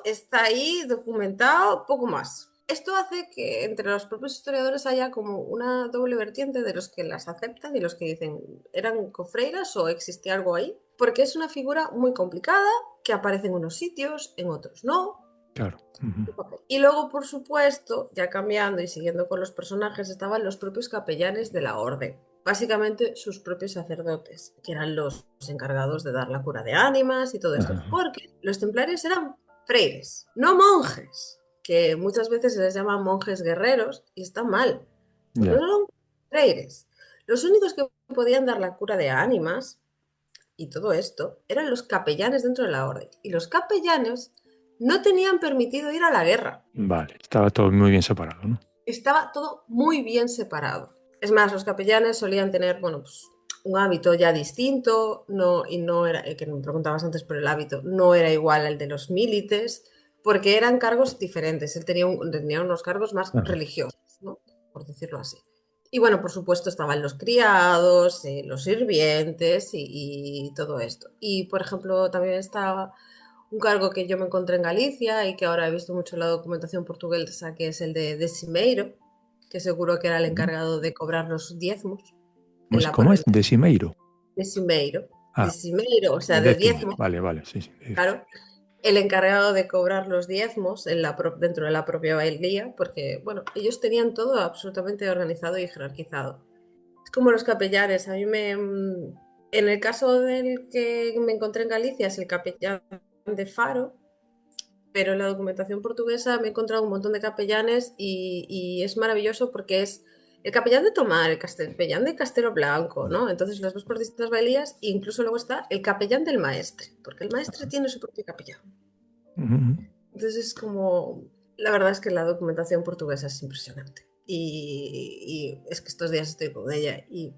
está ahí documentado, poco más. Esto hace que entre los propios historiadores haya como una doble vertiente de los que las aceptan y los que dicen eran cofreiras o existía algo ahí, porque es una figura muy complicada que aparece en unos sitios, en otros no. Claro. Y luego, por supuesto, ya cambiando y siguiendo con los personajes, estaban los propios capellanes de la orden. Básicamente sus propios sacerdotes, que eran los encargados de dar la cura de ánimas y todo esto. Ajá. Porque los templarios eran freires, no monjes, que muchas veces se les llama monjes guerreros y está mal, porque Ya. no eran freires. Los únicos que podían dar la cura de ánimas y todo esto eran los capellanes dentro de la orden. Y los capellanes no tenían permitido ir a la guerra. Vale. Estaba todo muy bien separado, ¿no? Estaba todo muy bien separado. Es más, los capellanes solían tener, bueno, pues un hábito ya distinto, no, y no era, que me preguntabas antes por el hábito, no era igual al de los milites, porque eran cargos diferentes. Él tenía unos cargos más Ajá. religiosos, ¿no? Por decirlo así. Y bueno, por supuesto estaban los criados, los sirvientes y todo esto. Y por ejemplo, también estaba un cargo que yo me encontré en Galicia y que ahora he visto mucho en la documentación portuguesa, que es el de decimeiro, que seguro que era el encargado de cobrar los diezmos. En la, ¿Cómo es? Decimeiro. decimeiro, Ah, decimeiro, o sea, de de décimo. diezmos, Vale, vale, sí, sí. claro. El encargado de cobrar los diezmos dentro de la propia bailía, porque, bueno, ellos tenían todo absolutamente organizado y jerarquizado. Es como los capellanes. A mí en el caso del que me encontré en Galicia es el capellán de Faro, pero en la documentación portuguesa me he encontrado un montón de capellanes y es maravilloso porque es el capellán de Tomar, el capellán de Castelo Blanco, ¿no? Entonces los ves por distintas bailías e incluso luego está el capellán del maestre, porque el maestre tiene su propio capellán. Entonces es como, la verdad es que la documentación portuguesa es impresionante y es que estos días estoy con ella y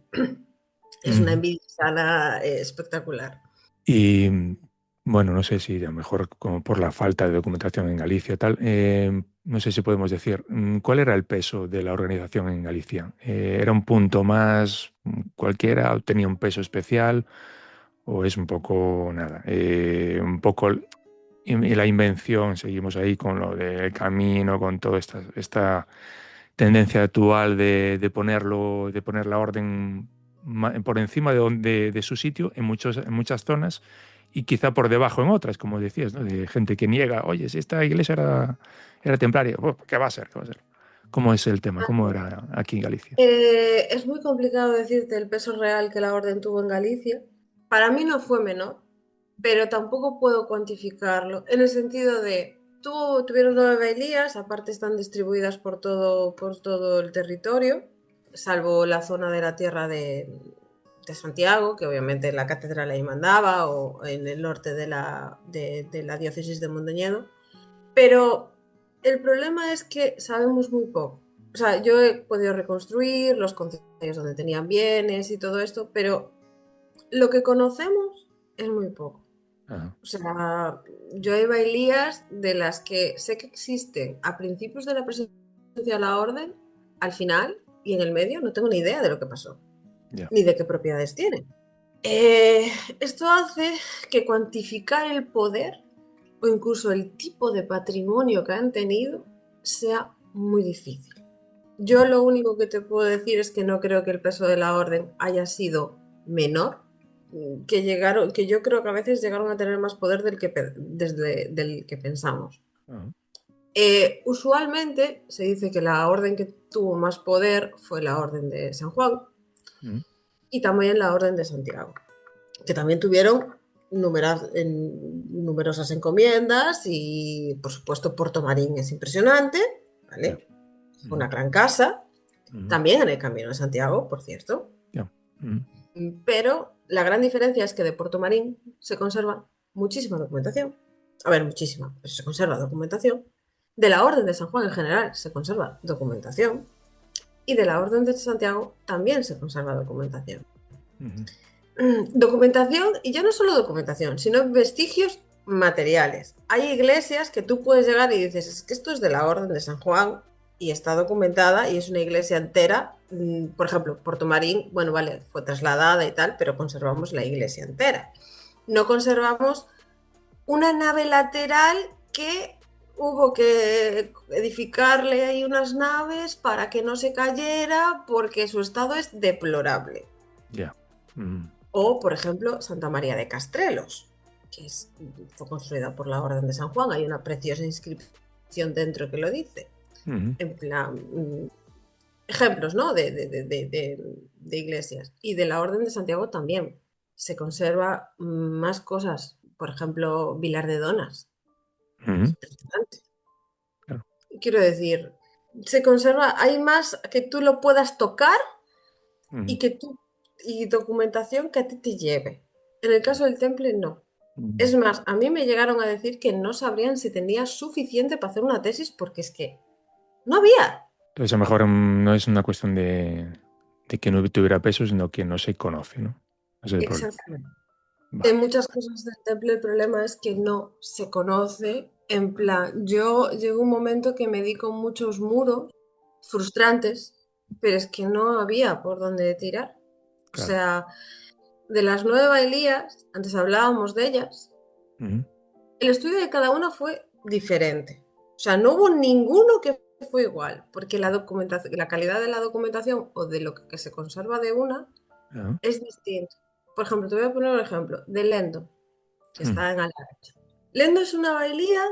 es una envidia sana espectacular. Y bueno, no sé si a lo mejor como por la falta de documentación en Galicia tal, no sé si podemos decir, ¿cuál era el peso de la organización en Galicia? ¿Era un punto más cualquiera o tenía un peso especial o es un poco nada? Un poco y la invención, seguimos ahí con lo del camino, con toda esta tendencia actual de ponerlo, de poner la orden por encima de su sitio en muchas zonas y quizá por debajo en otras, como decías, ¿no? De gente que niega, oye, si esta iglesia era templaria, ¿qué va a ser? ¿Qué va a ser? ¿Cómo es el tema? ¿Cómo era aquí en Galicia? Es muy complicado decirte el peso real que la orden tuvo en Galicia. Para mí no fue menor, pero tampoco puedo cuantificarlo, en el sentido de, tuvieron 9 bailías, aparte están distribuidas por todo el territorio, salvo la zona de la tierra de Santiago, que obviamente la catedral ahí mandaba, o en el norte de la diócesis de Mondoñedo. Pero el problema es que sabemos muy poco. O sea, yo he podido reconstruir los concilios donde tenían bienes y todo esto, pero lo que conocemos es muy poco. Ajá. O sea, yo hay bailías de las que sé que existen a principios de la presencia de la orden, al final y en el medio no tengo ni idea de lo que pasó, Ya. ni de qué propiedades tienen. Esto hace que cuantificar el poder o incluso el tipo de patrimonio que han tenido sea muy difícil. Yo lo único que te puedo decir es que no creo que el peso de la orden haya sido menor, que yo creo que a veces llegaron a tener más poder del que pensamos. Ajá. Usualmente se dice que la orden que tuvo más poder fue la orden de San Juan Mm. y también la orden de Santiago, que también tuvieron numerosas encomiendas y por supuesto Puerto Marín es impresionante, Ya. ¿vale? Fue una gran casa, Mm. también en el Camino de Santiago, por cierto, Ya. Mm. pero la gran diferencia es que de Puerto Marín se conserva muchísima documentación, a ver, muchísima, pero se conserva documentación, de la Orden de San Juan en general se conserva documentación y de la Orden de Santiago también se conserva documentación. Mm. Documentación, y ya no solo documentación, sino vestigios materiales. Hay iglesias que tú puedes llegar y dices, es que esto es de la Orden de San Juan y está documentada y es una iglesia entera. Por ejemplo, Portomarín, bueno, vale, fue trasladada y tal, pero conservamos la iglesia entera. No conservamos una nave lateral que hubo que edificarle ahí unas naves para que no se cayera porque su estado es deplorable. Ya. O, por ejemplo, Santa María de Castrelos, que fue construida por la Orden de San Juan. Hay una preciosa inscripción dentro que lo dice. En plan, ejemplos, ¿no? De iglesias. Y de la Orden de Santiago también. Se conserva más cosas. Por ejemplo, Vilar de Donas. Es impresionante. Claro. Quiero decir, se conserva, hay más que tú lo puedas tocar y que tú y documentación que a ti te lleve. En el caso del temple, no. Es más, a mí me llegaron a decir que no sabrían si tenía suficiente para hacer una tesis porque es que no había. Entonces, a lo mejor no es una cuestión de que no tuviera peso, sino que no se conoce, ¿no? Ese es el problema. Exactamente. En Vale. muchas cosas del temple el problema es que no se conoce. En plan, yo llegó un momento que me di con muchos muros frustrantes, pero es que no había por dónde tirar. O Claro. sea, de las 9 bailías, antes hablábamos de ellas, el estudio de cada una fue diferente. O sea, no hubo ninguno que fue igual, porque la documentación, la calidad de la documentación o de lo que se conserva de una es distinta. Por ejemplo, te voy a poner un ejemplo de Lendo, que está en Alaracha. Lendo es una bailía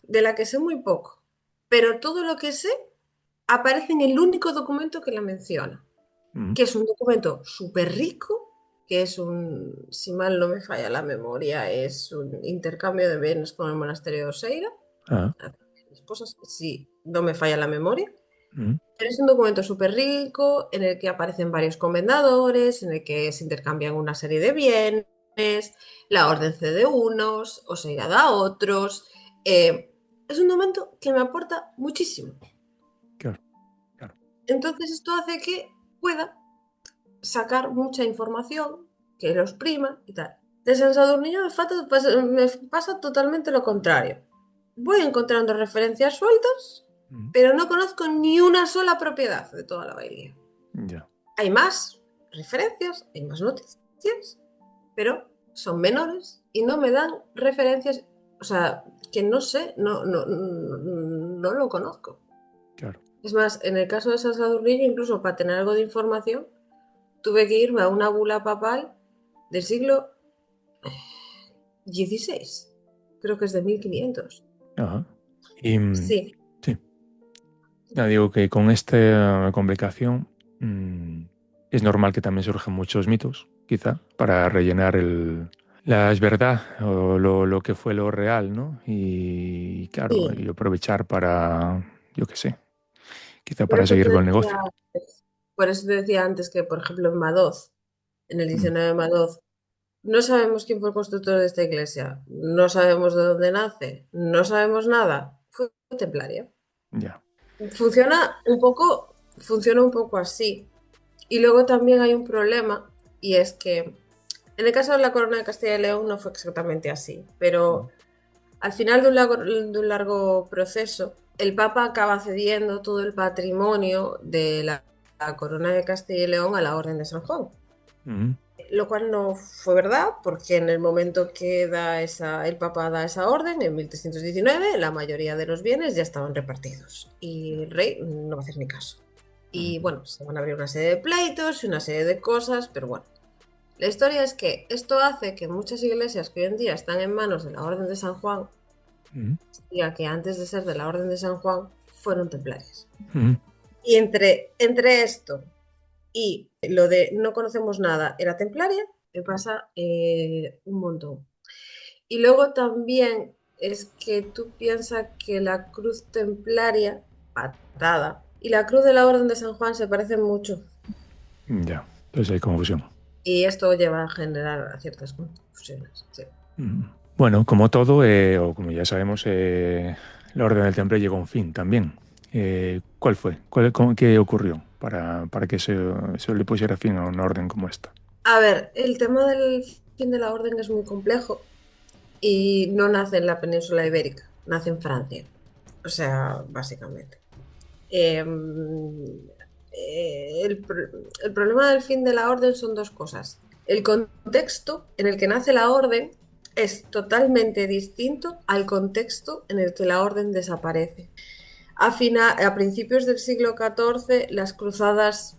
de la que sé muy poco, pero todo lo que sé aparece en el único documento que la menciona, que es un documento súper rico, que es un, si mal no me falla la memoria, es un intercambio de bienes con el monasterio de Oseira. Cosas, si no me falla la memoria. Pero es un documento súper rico en el que aparecen varios comendadores, en el que se intercambian una serie de bienes, la orden cede unos, Oseira da otros. Es un documento que me aporta muchísimo. Claro. Entonces esto hace que pueda sacar mucha información, que los prima y tal. De San Sadurniño me pasa totalmente lo contrario. Voy encontrando referencias sueltas, pero no conozco ni una sola propiedad de toda la bailía. Hay más referencias, hay más noticias, pero son menores y no me dan referencias, o sea, que no sé, no lo conozco. Claro. Es más, en el caso de San Sadurniño, incluso para tener algo de información, tuve que irme a una bula papal del siglo XVI. Creo que es de 1500. Ajá. Y, sí. Sí. Ya digo que con esta complicación es normal que también surjan muchos mitos, quizá, para rellenar la es verdad o lo que fue lo real, ¿no? Y claro, Sí. y aprovechar para, yo qué sé, quizá Por para eso seguir te con el decía negocio. antes, por eso te decía antes que, por ejemplo, en Madoz, en el diccionario de Madoz, no sabemos quién fue el constructor de esta iglesia, no sabemos de dónde nace, no sabemos nada. Fue templaria. Ya. Funciona un poco así. Y luego también hay un problema, y es que en el caso de la corona de Castilla y León no fue exactamente así, pero al final de un largo proceso, el Papa acaba cediendo todo el patrimonio de la corona de Castilla y León a la Orden de San Juan. Lo cual no fue verdad, porque en el momento que el Papa da esa orden, en 1319, la mayoría de los bienes ya estaban repartidos y el rey no va a hacer ni caso. Y bueno, se van a abrir una serie de pleitos y una serie de cosas, pero bueno. La historia es que esto hace que muchas iglesias que hoy en día están en manos de la Orden de San Juan, diga que antes de ser de la Orden de San Juan, fueron templarias. Y entre esto y lo de no conocemos nada era templaria, me pasa un montón. Y luego también es que tú piensas que la cruz templaria, patada, y la cruz de la Orden de San Juan se parecen mucho. Ya, entonces hay confusión. Y esto lleva a generar ciertas confusiones. Sí. Bueno, como todo, o como ya sabemos, la Orden del Temple llegó a un fin también. ¿Cuál fue? ¿Qué ocurrió para que se le pusiera fin a una orden como esta? A ver, el tema del fin de la orden es muy complejo y no nace en la península ibérica, nace en Francia. O sea, básicamente. Em, el problema del fin de la orden son dos cosas. El contexto en el que nace la orden es totalmente distinto al contexto en el que la orden desaparece. A principios del siglo XIV, las cruzadas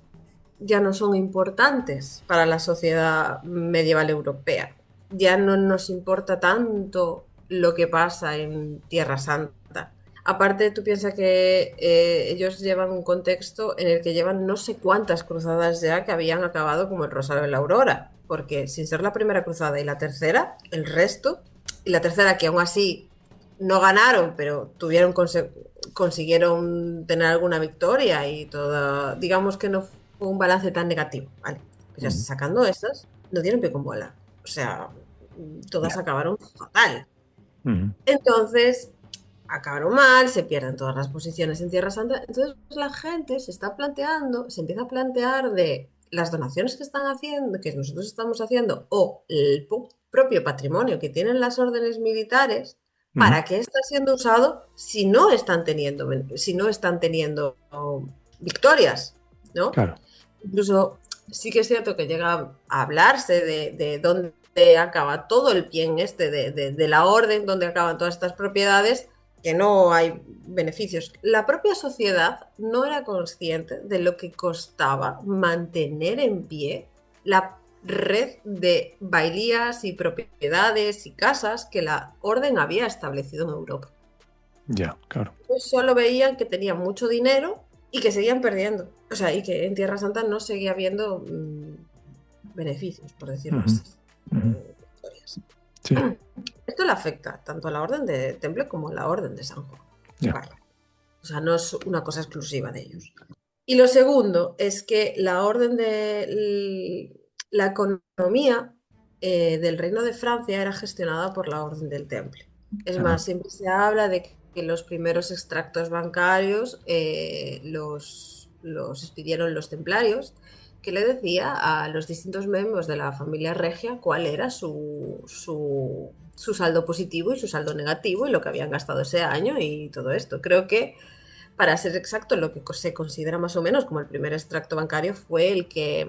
ya no son importantes para la sociedad medieval europea. Ya no nos importa tanto lo que pasa en Tierra Santa. Aparte, tú piensas que ellos llevan un contexto en el que llevan no sé cuántas cruzadas ya que habían acabado como el Rosario de la Aurora, porque sin ser la primera cruzada y la tercera, el resto, y la tercera que aún así no ganaron, pero consiguieron tener alguna victoria y toda, digamos que no fue un balance tan negativo, ¿vale? Pero Mm, sacando estas, no dieron pie con bola. O sea, todas ya. acabaron fatal. Mm, Entonces, acabaron mal, se pierden todas las posiciones en Tierra Santa. Entonces, la gente se está planteando, se empieza a plantear de las donaciones que están haciendo, que nosotros estamos haciendo, o el propio patrimonio que tienen las órdenes militares, mm, ¿para qué está siendo usado si no están teniendo, si no están teniendo victorias? ¿No? claro. Incluso sí que es cierto que llega a hablarse de dónde acaba todo el bien este de la orden, dónde acaban todas estas propiedades, que no hay beneficios. La propia sociedad no era consciente de lo que costaba mantener en pie la red de bailías y propiedades y casas que la orden había establecido en Europa. Ya, claro. Pues solo veían que tenían mucho dinero y que seguían perdiendo. O sea, y que en Tierra Santa no seguía habiendo beneficios, por decirlo Ujú, así. ujú. Victorias. Sí, Esto le afecta tanto a la Orden de Temple como a la Orden de San Juan. ya. Vale. O sea, no es una cosa exclusiva de ellos. Y lo segundo es que la orden de la economía del Reino de Francia era gestionada por la Orden del Temple. Es Ajá. más, siempre se habla de que los primeros extractos bancarios los expidieron los templarios, que le decía a los distintos miembros de la familia regia cuál era su saldo positivo y su saldo negativo y lo que habían gastado ese año y todo esto. Creo que para ser exacto, lo que se considera más o menos como el primer extracto bancario fue el que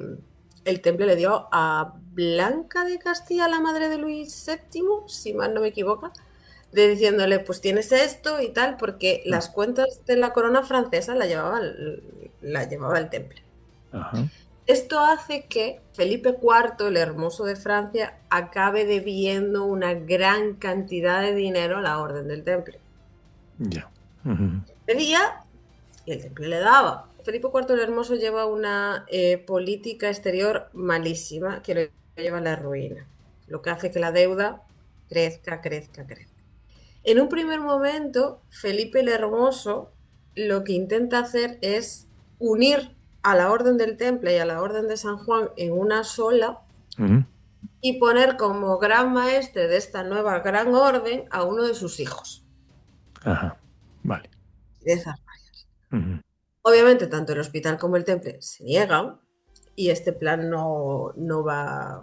el Temple le dio a Blanca de Castilla, la madre de Luis VII, si mal no me equivoco, de diciéndole, pues tienes esto y tal, porque Ah, las cuentas de la corona francesa la llevaba el Temple. ajá. Esto hace que Felipe IV, el hermoso de Francia, acabe debiendo una gran cantidad de dinero a la Orden del Temple. Ya. Ujú, Pedía y el Temple le daba. Felipe IV el Hermoso lleva una política exterior malísima que lo lleva a la ruina, lo que hace que la deuda crezca, crezca, crezca. En un primer momento, Felipe el Hermoso lo que intenta hacer es unir a la Orden del Temple y a la Orden de San Juan en una sola ujú. y poner como gran maestre de esta nueva gran orden a uno de sus hijos. Ajá. Vale. De esa Ujú. Obviamente, tanto el hospital como el Temple se niegan y este plan mm, no va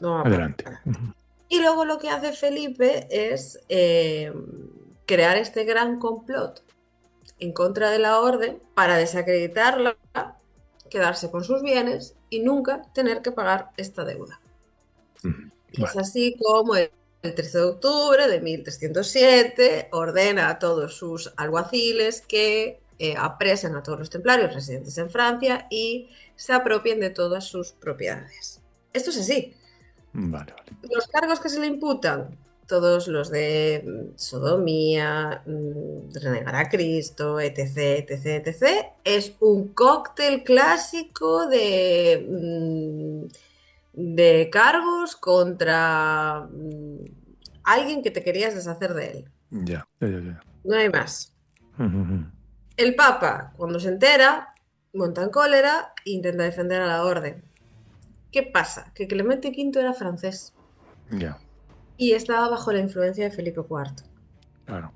para Adelante. adelante. Ujú. Y luego lo que hace Felipe es crear este gran complot en contra de la orden para desacreditarla, quedarse con sus bienes y nunca tener que pagar esta deuda. Ujú. Y es Vale. así como el 13 de octubre de 1307 ordena a todos sus alguaciles que apresen a todos los templarios residentes en Francia y se apropien de todas sus propiedades. Esto es así. Vale, vale. Los cargos que se le imputan, todos los de sodomía, renegar a Cristo, etc., etc., etc., es un cóctel clásico de cargos contra alguien que te querías deshacer de él. Ya, ya, ya, ya. No hay más. Ujú, ujú. El Papa, cuando se entera, monta en cólera e intenta defender a la orden. ¿Qué pasa? Que Clemente V era francés Ya, y estaba bajo la influencia de Felipe IV. claro.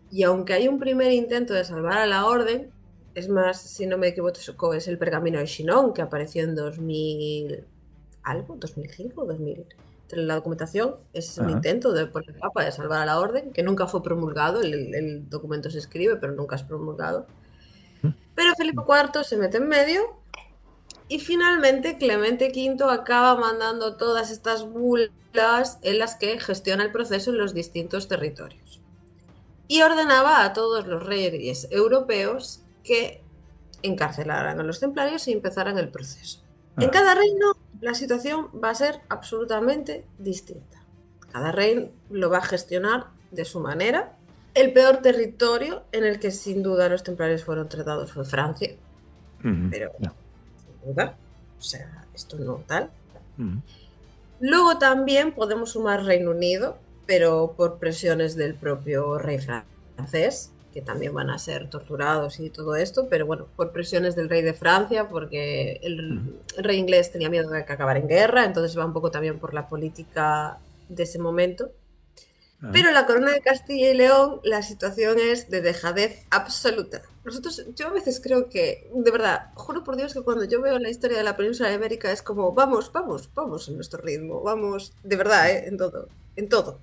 Y aunque hay un primer intento de salvar a la orden, es más, si no me equivoco, es el pergamino de Chinon que apareció en 2000. algo, 2005, 2000. Entre la documentación es un Ajá. intento por el Papa de salvar a la orden, que nunca fue promulgado, el documento se escribe, pero nunca es promulgado. Pero Felipe IV se mete en medio y finalmente Clemente V acaba mandando todas estas bulas en las que gestiona el proceso en los distintos territorios. Y ordenaba a todos los reyes europeos que encarcelaran a los templarios y empezaran el proceso. En Ajá. cada reino la situación va a ser absolutamente distinta. Cada rey lo va a gestionar de su manera. El peor territorio en el que sin duda los templarios fueron tratados fue Francia, pero Ya. sin duda, o sea, esto no tal. Ujú. Luego también podemos sumar Reino Unido, pero por presiones del propio rey francés, que también van a ser torturados y todo esto, pero bueno, por presiones del rey de Francia, porque Ujú. el rey inglés tenía miedo de que acabara en guerra, entonces va un poco también por la política de ese momento. Ajá. Pero la corona de Castilla y León, la situación es de dejadez absoluta. Nosotros, yo a veces creo que, de verdad, juro por Dios que cuando yo veo la historia de la península ibérica es como, vamos, vamos, vamos en nuestro ritmo, vamos, de verdad, en todo, en todo.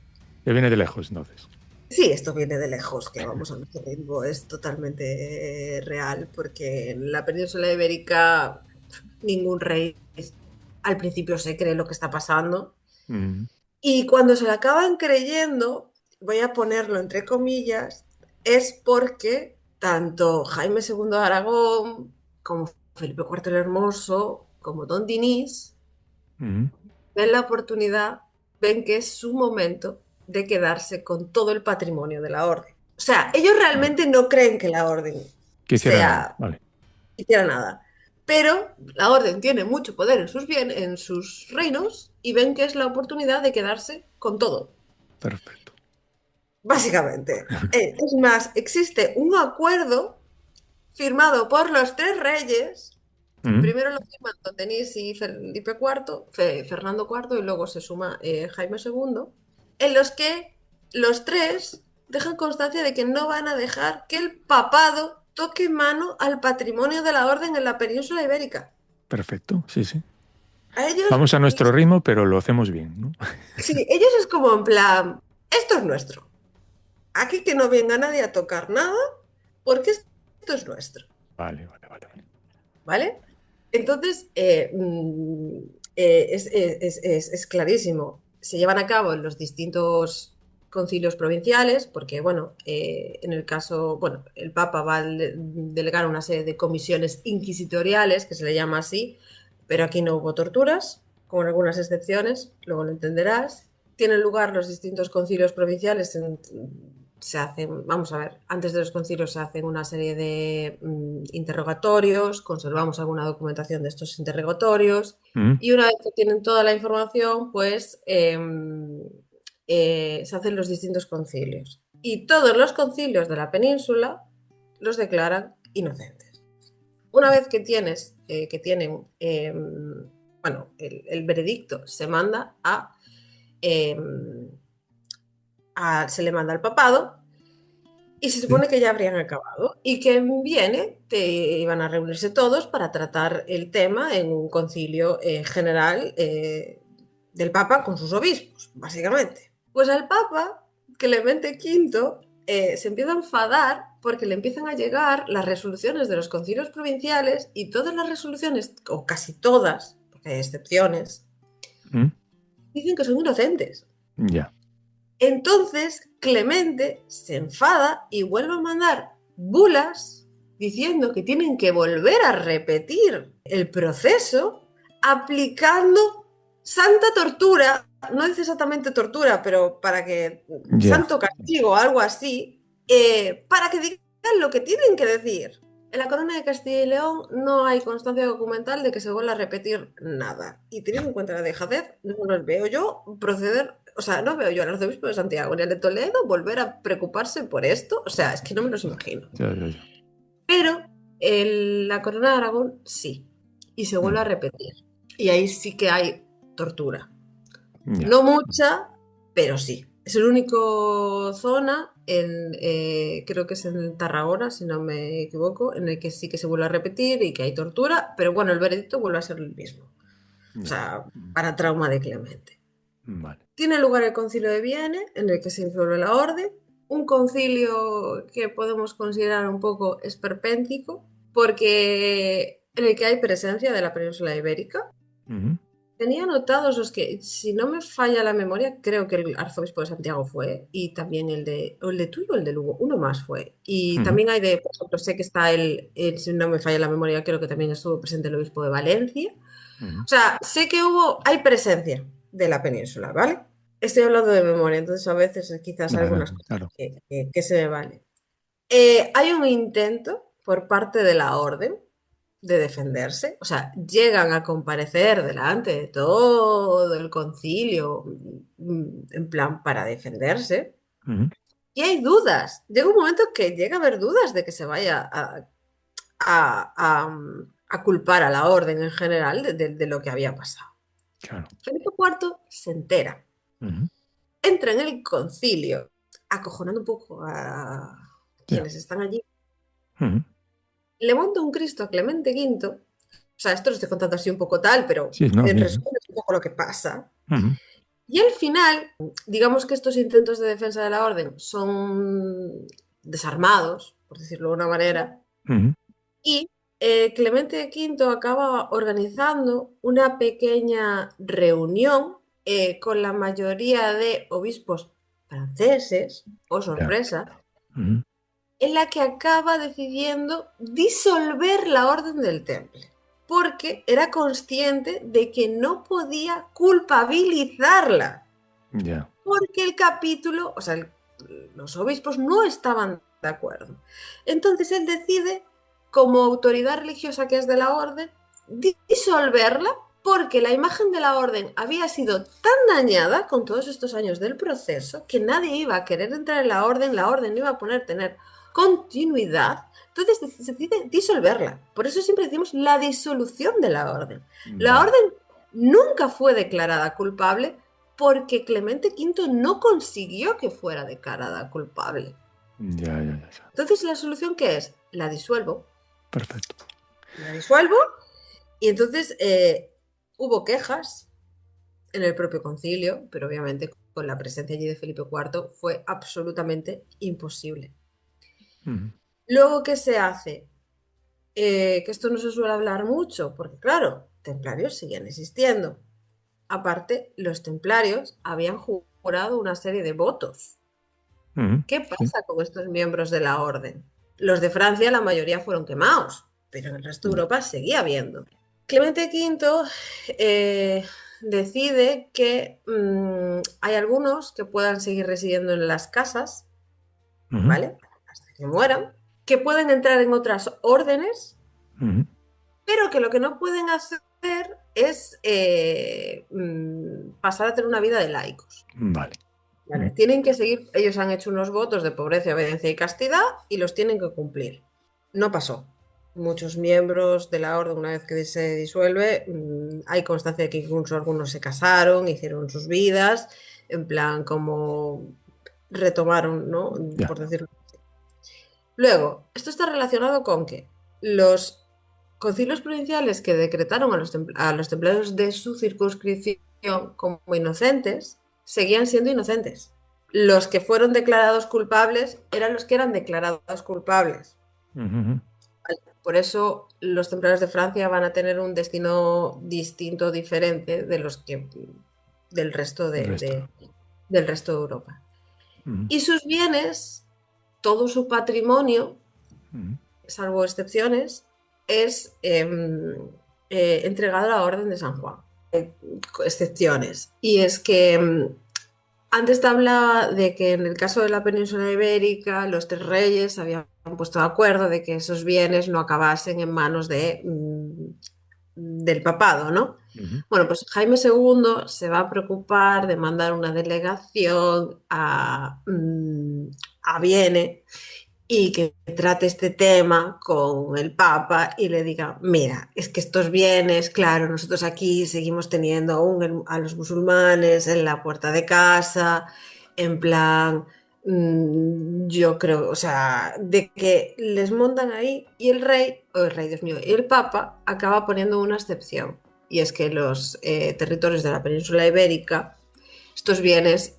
Ya viene de lejos, entonces. Sí, esto viene de lejos, que vamos a nuestro ritmo, es totalmente real, porque en la península ibérica ningún rey al principio se cree lo que está pasando. Ujú. Y cuando se la acaban creyendo, voy a ponerlo entre comillas, es porque tanto Jaime II de Aragón como Felipe IV el Hermoso, como Don Dinís, Ujú. ven la oportunidad, ven que es su momento de quedarse con todo el patrimonio de la orden. O sea, ellos Ya. realmente no creen que la orden Que hiciera nada. sea, Vale. hiciera nada. Pero la orden tiene mucho poder en sus, en sus reinos y ven que es la oportunidad de quedarse con todo. Perfecto. Básicamente. Es más, existe un acuerdo firmado por los tres reyes. Ujú. Primero lo firman Don Denis y Felipe IV, Fernando IV, y luego se suma Jaime II, en los que los tres dejan constancia de que no van a dejar que el papado toque mano al patrimonio de la orden en la península ibérica. Perfecto. Sí, sí. A ellos, Vamos a nuestro ritmo, pero lo hacemos bien, ¿no? sí, ellos es como en plan, esto es nuestro. Aquí que no venga nadie a tocar nada, porque esto es nuestro. Vale, vale, vale, vale. ¿Vale? Entonces, es clarísimo. Se llevan a cabo en los distintos concilios provinciales, porque, bueno, en el caso, bueno, el Papa va a delegar una serie de comisiones inquisitoriales, que se le llama así, pero aquí no hubo torturas, con algunas excepciones, luego lo entenderás. Tienen lugar los distintos concilios provinciales se hacen, vamos a ver, antes de los concilios se hacen una serie de interrogatorios, conservamos alguna documentación de estos interrogatorios Ujú. y una vez que tienen toda la información, pues se hacen los distintos concilios. Y todos los concilios de la península los declaran inocentes. Una vez que tienes, que tienen, bueno, el veredicto se manda eh, se le manda al papado y se Sí. supone que ya habrían acabado y que viene, iban a reunirse todos para tratar el tema en un concilio general del Papa con sus obispos, básicamente. Pues al Papa, Clemente V, se empieza a enfadar porque le empiezan a llegar las resoluciones de los concilios provinciales y todas las resoluciones, o casi todas, porque hay excepciones, Ujú. dicen que son inocentes. Ya. Entonces Clemente se enfada y vuelve a mandar bulas diciendo que tienen que volver a repetir el proceso aplicando santa tortura, no dice exactamente tortura, pero para que Ya. santo castigo o algo así, para que digan lo que tienen que decir. En la corona de Castilla y León no hay constancia documental de que se vuelva a repetir nada. Y teniendo en cuenta la dejadez, no los veo yo proceder, o sea, no veo yo al arzobispo de Santiago ni al de Toledo volver a preocuparse por esto. O sea, es que no me los imagino. Ya, ya, ya. Pero la corona de Aragón sí. Y se vuelve a Ujú. repetir. Y ahí sí que hay tortura. Ya. No mucha, pero sí. Es el único zona, creo que es en Tarragona, si no me equivoco, en el que sí que se vuelve a repetir y que hay tortura, pero bueno, el veredicto vuelve a ser el mismo. o Ya. sea, para trauma de Clemente. Vale. Tiene lugar el concilio de Vienne, en el que se disuelve la orden, un concilio que podemos considerar un poco esperpéntico, porque en el que hay presencia de la península ibérica. Ujú. Tenía anotados los que, si no me falla la memoria, creo que el arzobispo de Santiago fue, y también o el de Tuy o el de Lugo, uno más fue. Y Ujú. también hay de, por ejemplo, sé que está si no me falla la memoria, creo que también estuvo presente el obispo de Valencia. Ujú. O sea, sé que hay presencia de la península, ¿vale? Estoy hablando de memoria, entonces a veces quizás algunas cosas Claro. que se me valen. Hay un intento por parte de la orden de defenderse, o sea, llegan a comparecer delante de todo el concilio, en plan para defenderse, Ujú. y hay dudas. Llega un momento que llega a haber dudas de que se vaya a culpar a la orden en general de lo que había pasado. Claro. Felipe IV se entera, Ujú. entra en el concilio, acojonando un poco a Ya. quienes están allí, Ujú. le monta un Cristo a Clemente V. O sea, esto lo estoy contando así un poco tal, pero Sí, no, en bien. resumen es un poco lo que pasa. Ujú. Y al final, digamos que estos intentos de defensa de la orden son desarmados, por decirlo de una manera, Ujú. y Clemente V acaba organizando una pequeña reunión con la mayoría de obispos franceses, o Ya. sorpresa, Ujú. en la que acaba decidiendo disolver la Orden del Temple, porque era consciente de que no podía culpabilizarla, Ya. porque el capítulo, o sea, los obispos no estaban de acuerdo. Entonces él decide, como autoridad religiosa que es de la orden, disolverla porque la imagen de la orden había sido tan dañada con todos estos años del proceso que nadie iba a querer entrar en la orden no iba a tener continuidad, entonces se decide disolverla. Por eso siempre decimos la disolución de la orden. La Vale. orden nunca fue declarada culpable porque Clemente V no consiguió que fuera declarada culpable. Ya. Entonces, ¿la solución qué es? La disuelvo. Perfecto. La disuelvo y entonces hubo quejas en el propio concilio, pero obviamente con la presencia allí de Felipe IV fue absolutamente imposible. Ujú. Luego, ¿qué se hace? Que esto no se suele hablar mucho, porque claro, templarios siguen existiendo. Aparte, los templarios habían jurado una serie de votos. Ujú. ¿Qué Sí. pasa con estos miembros de la orden? Los de Francia, la mayoría fueron quemados, pero en el resto de Ya. Europa seguía habiendo. Clemente V decide que hay algunos que puedan seguir residiendo en las casas, Ujú. ¿vale? Hasta que mueran, que pueden entrar en otras órdenes, Ujú. pero que lo que no pueden hacer es pasar a tener una vida de laicos. Vale. Vale, Ujú. tienen que seguir, ellos han hecho unos votos de pobreza, obediencia y castidad y los tienen que cumplir. No pasó. Muchos miembros de la orden, una vez que se disuelve, hay constancia de que incluso algunos se casaron, hicieron sus vidas, en plan como retomaron, ¿no? Ya. Por decirlo. Luego, esto está relacionado con que los concilios provinciales que decretaron a los templarios de su circunscripción como inocentes, seguían siendo inocentes. Los que fueron declarados culpables eran los que eran declarados culpables. Ujú. Por eso los templarios de Francia van a tener un destino distinto, diferente de los que del resto El resto. del resto de Europa. Ujú. Y sus bienes, todo su patrimonio, Ujú. salvo excepciones, es entregado a la Orden de San Juan. Excepciones. Y es que antes te hablaba de que en el caso de la península ibérica, los tres reyes habían puesto de acuerdo de que esos bienes no acabasen en manos del papado, ¿no? Ujú. Bueno, pues Jaime II se va a preocupar de mandar una delegación a Vienne y que trate este tema con el Papa y le diga, mira, es que estos bienes, claro, nosotros aquí seguimos teniendo aún a los musulmanes en la puerta de casa, en plan, yo creo, o sea, de que les montan ahí y el rey, o el rey, Dios mío, y el Papa acaba poniendo una excepción. y es que los territorios de la península ibérica, estos bienes,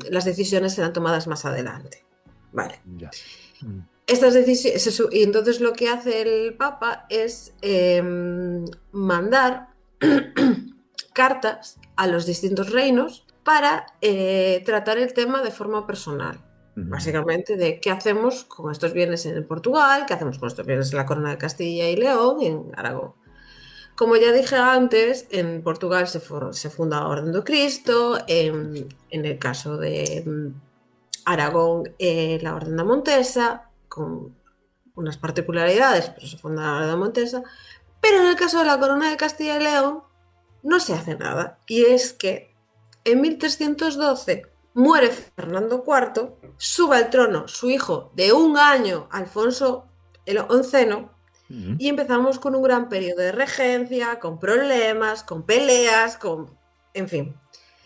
las decisiones serán tomadas más adelante. Vale. Ya. Mm. Estas decisiones, y entonces lo que hace el Papa es mandar cartas a los distintos reinos para tratar el tema de forma personal. Básicamente de qué hacemos con estos bienes en Portugal, qué hacemos con estos bienes en la Corona de Castilla y León y en Aragón. Como ya dije antes, en Portugal se funda la Orden de Cristo, en el caso de Aragón, la Orden de Montesa, con unas particularidades, pero se funda la Orden de Montesa. Pero en el caso de la Corona de Castilla y León no se hace nada. Y es que en 1312 muere Fernando IV, sube al trono su hijo de 1 año, Alfonso el XI, y empezamos con un gran periodo de regencia, con problemas, con peleas, en fin.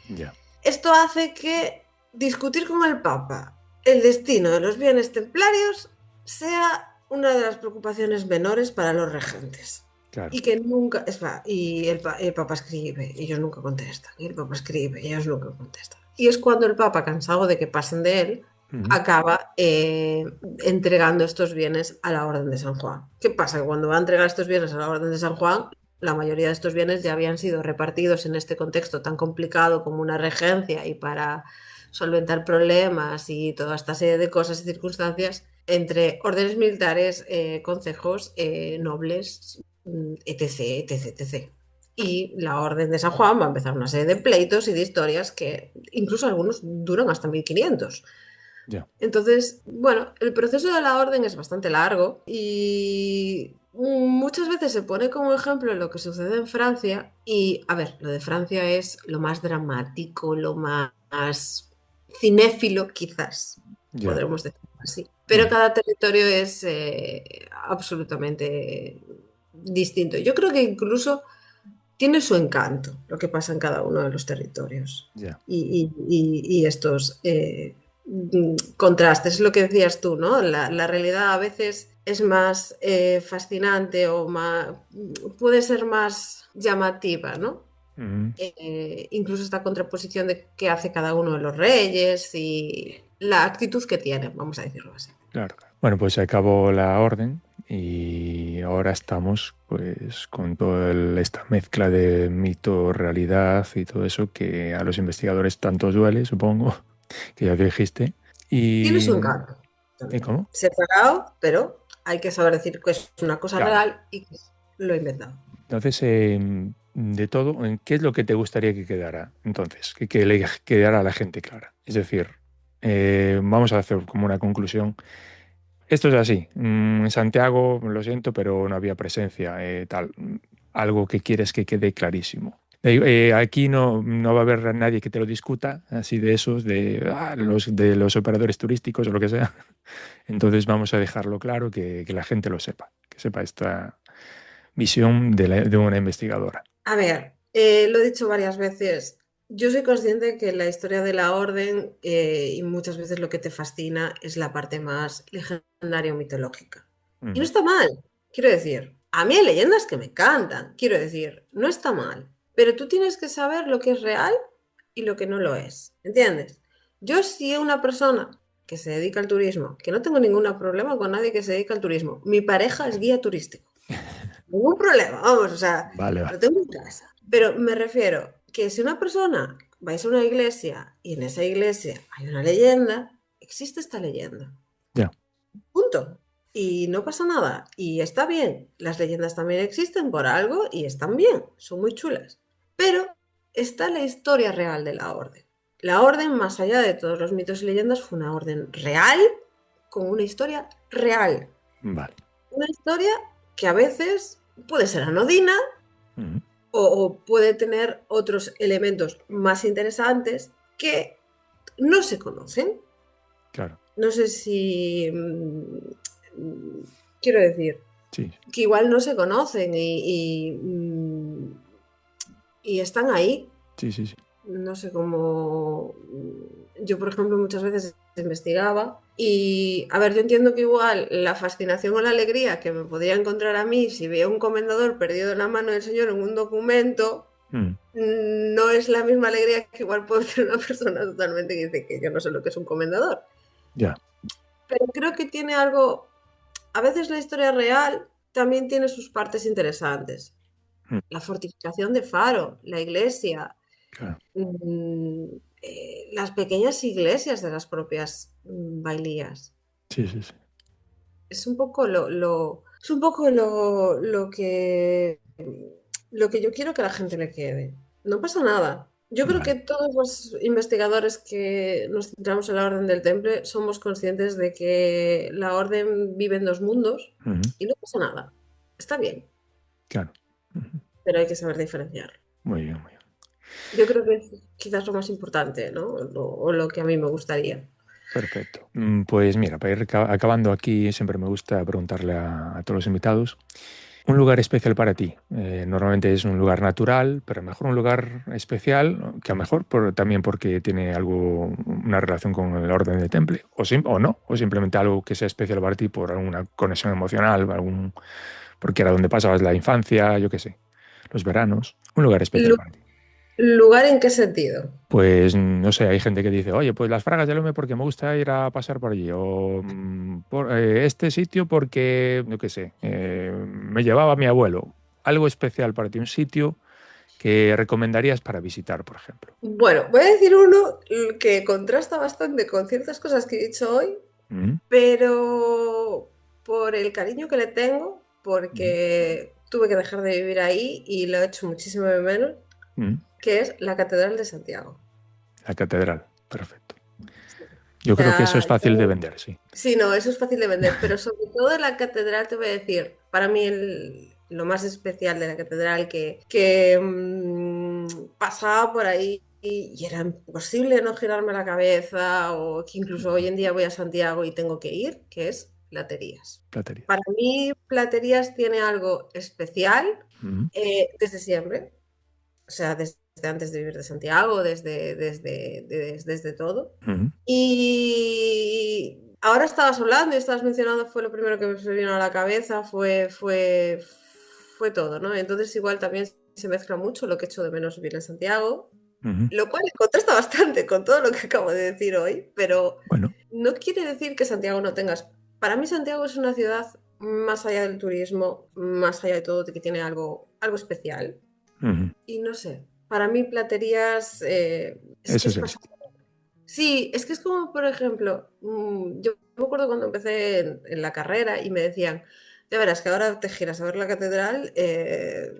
Ya. Esto hace que discutir con el Papa el destino de los bienes templarios sea una de las preocupaciones menores para los regentes. Claro. Y que nunca, y el Papa escribe, y ellos nunca contestan, y el Papa escribe, y ellos nunca contestan. Y es cuando el Papa, cansado de que pasen de él, acaba entregando estos bienes a la Orden de San Juan. ¿Qué pasa? Que cuando va a entregar estos bienes a la Orden de San Juan, la mayoría de estos bienes ya habían sido repartidos en este contexto tan complicado como una regencia y para solventar problemas y toda esta serie de cosas y circunstancias entre órdenes militares, concejos, nobles, etc, etc, etc. Y la Orden de San Juan va a empezar una serie de pleitos y de historias que incluso algunos duran hasta 1500. Ya. Entonces, bueno, el proceso de la orden es bastante largo y muchas veces se pone como ejemplo lo que sucede en Francia y, a ver, lo de Francia es lo más dramático, lo más cinéfilo quizás, Ya. podremos decirlo así. Pero cada territorio es absolutamente distinto. Yo creo que incluso tiene su encanto lo que pasa en cada uno de los territorios. Ya. Y estos contrastes, es lo que decías tú, ¿no? La realidad a veces es más fascinante o puede ser más llamativa, ¿no? Incluso esta contraposición de qué hace cada uno de los reyes y la actitud que tienen, vamos a decirlo así. Claro. Bueno, pues se acabó la orden y ahora estamos pues con toda esta mezcla de mito, realidad y todo eso que a los investigadores tanto duele, supongo, que ya dijiste. Tiene Y su encanto ¿y también. cómo? Separado, pero hay que saber decir que es una cosa Claro. real y que lo he inventado. Entonces, de todo, ¿qué es lo que te gustaría que quedara? Entonces, que le quedara a la gente clara. Es decir, vamos a hacer como una conclusión. Esto es así. En Santiago, lo siento, pero no había presencia, tal. Algo que quieres que quede clarísimo. Aquí no va a haber nadie que te lo discuta, así de esos, de los operadores turísticos o lo que sea. Entonces vamos a dejarlo claro, que la gente lo sepa, que sepa esta visión de una investigadora. A ver, lo he dicho varias veces. Yo soy consciente que la historia de la orden y muchas veces lo que te fascina es la parte más legendaria o mitológica. Y no está mal, quiero decir. A mí hay leyendas que me encantan, quiero decir, no está mal. Pero tú tienes que saber lo que es real y lo que no lo es, ¿entiendes? Yo si una persona que se dedica al turismo, que no tengo ningún problema con nadie que se dedica al turismo, mi pareja es guía turístico. Ningún problema, vamos, o sea, Vale, lo vale. tengo en casa. Pero me refiero que si una persona vais a una iglesia y en esa iglesia hay una leyenda, existe esta leyenda. Ya. Punto. Y no pasa nada. Y está bien. Las leyendas también existen por algo y están bien. Son muy chulas. Pero está la historia real de la orden. La orden, más allá de todos los mitos y leyendas, fue una orden real con una historia real. Vale. Una historia que a veces puede ser anodina o puede tener otros elementos más interesantes que no se conocen. Claro. No sé si quiero decir Sí. que igual no se conocen y están ahí. Sí, sí, sí. no sé cómo... Yo, por ejemplo, muchas veces investigaba y, a ver, yo entiendo que igual la fascinación o la alegría que me podría encontrar a mí si veo un comendador perdido en la mano del señor en un documento, Mm, no es la misma alegría que igual puede tener una persona totalmente que dice que yo no sé lo que es un comendador. ya. Pero creo que tiene algo, a veces la historia real también tiene sus partes interesantes. Mm, La fortificación de Faro, la iglesia, claro. mm, las pequeñas iglesias de las propias bailías. Sí, sí, sí. Es un poco es un poco lo que yo quiero que a la gente le quede. No pasa nada. Yo creo que Vale. todos los investigadores que nos centramos en la Orden del Temple somos conscientes de que la Orden vive en dos mundos Ujú, y no pasa nada. Está bien, claro. Ujú. pero hay que saber diferenciar. Muy bien, muy bien. Yo creo que es quizás lo más importante, ¿no? O lo que a mí me gustaría. Perfecto. Pues mira, para ir acabando aquí, siempre me gusta preguntarle a todos los invitados, un lugar especial para ti. Normalmente es un lugar natural, pero a lo mejor un lugar especial, que a lo mejor también porque tiene algo, una relación con el orden del temple, o no, o simplemente algo que sea especial para ti por alguna conexión emocional, porque era donde pasabas la infancia, yo qué sé, los veranos, un lugar especial Lu- para ti. ¿Lugar en qué sentido? Pues no sé, hay gente que dice, oye, pues las Fragas del Lume porque me gusta ir a pasar por allí, o este sitio porque, yo qué sé, me llevaba mi abuelo. Algo especial para ti, un sitio que recomendarías para visitar, por ejemplo. Bueno, voy a decir uno que contrasta bastante con ciertas cosas que he dicho hoy, Mm, pero por el cariño que le tengo, mm, porque tuve que dejar de vivir ahí y lo he hecho muchísimo de menos, mm. que es la Catedral de Santiago. La catedral, perfecto. O Yo creo que eso es sea, fácil de vender, sí. sí, no, eso es fácil de vender, pero sobre todo en la catedral te voy a decir, para mí lo más especial de la catedral que pasaba por ahí y era imposible no girarme la cabeza o que incluso hoy en día voy a Santiago y tengo que ir, que es Platerías. Platerías. Para mí Platerías tiene algo especial Mm, desde siempre, o sea, desde antes de vivir de Santiago, desde todo. mm, Y ahora estabas hablando y estabas mencionando, fue lo primero que me vino a la cabeza, fue todo, ¿no? Entonces igual también se mezcla mucho lo que echo de menos vivir en Santiago, mm. lo cual contrasta bastante con todo lo que acabo de decir hoy, pero Bueno, no quiere decir que Santiago no tengas... Para mí Santiago es una ciudad más allá del turismo, más allá de todo, que tiene algo especial. mm. Y no sé, para mí Platerías es que Ese es es el pasar. sitio. Sí, es que es como, por ejemplo, yo me acuerdo cuando empecé en la carrera y me decían, ya verás que ahora te giras a ver la catedral,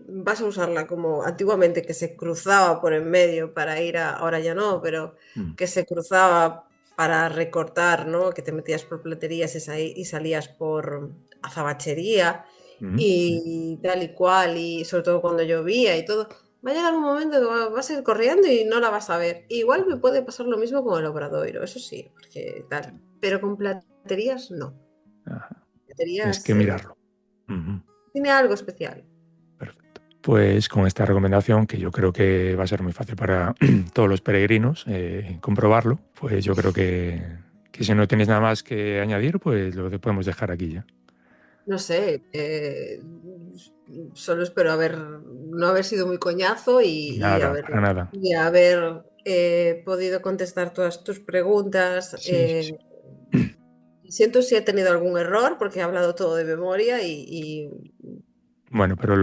vas a usarla como antiguamente, que se cruzaba por en medio para ir a, ahora ya no, pero Mm, que se cruzaba para recortar, ¿no? Que te metías por platerías y salías por azabachería mm, mm. y tal y cual, y sobre todo cuando llovía y todo. Va a llegar un momento que vas a ir corriendo y no la vas a ver. Igual me puede pasar lo mismo con el Obradoiro, eso sí, porque tal. Pero con platerías no. Ajá. Tienes Platerías que mirarlo. Ujú. tiene algo especial. Perfecto. Pues con esta recomendación, que yo creo que va a ser muy fácil para todos los peregrinos comprobarlo, pues yo creo que si no tienes nada más que añadir, pues lo podemos dejar aquí ya. No sé, solo espero no haber sido muy coñazo Nada, para nada. y haber podido contestar todas tus preguntas. Sí, sí, sí. Siento si he tenido algún error porque he hablado todo de memoria Bueno, pero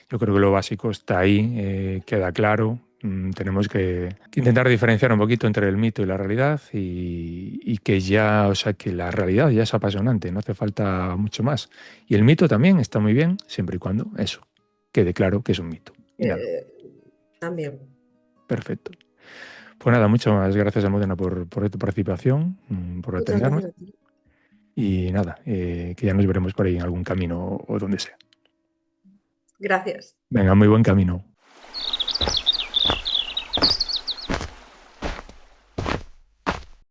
yo creo que lo básico está ahí, queda claro. Tenemos que intentar diferenciar un poquito entre el mito y la realidad y que ya, o sea, que la realidad ya es apasionante, no hace falta mucho más. Y el mito también está muy bien, siempre y cuando eso quede claro que es un mito. Y nada, eh, también. perfecto. Pues nada, muchas gracias, Almudena, por tu participación, por Muchas atenderme. gracias a ti. Y nada, que ya nos veremos por ahí en algún camino o donde sea. Gracias. Venga, muy buen camino.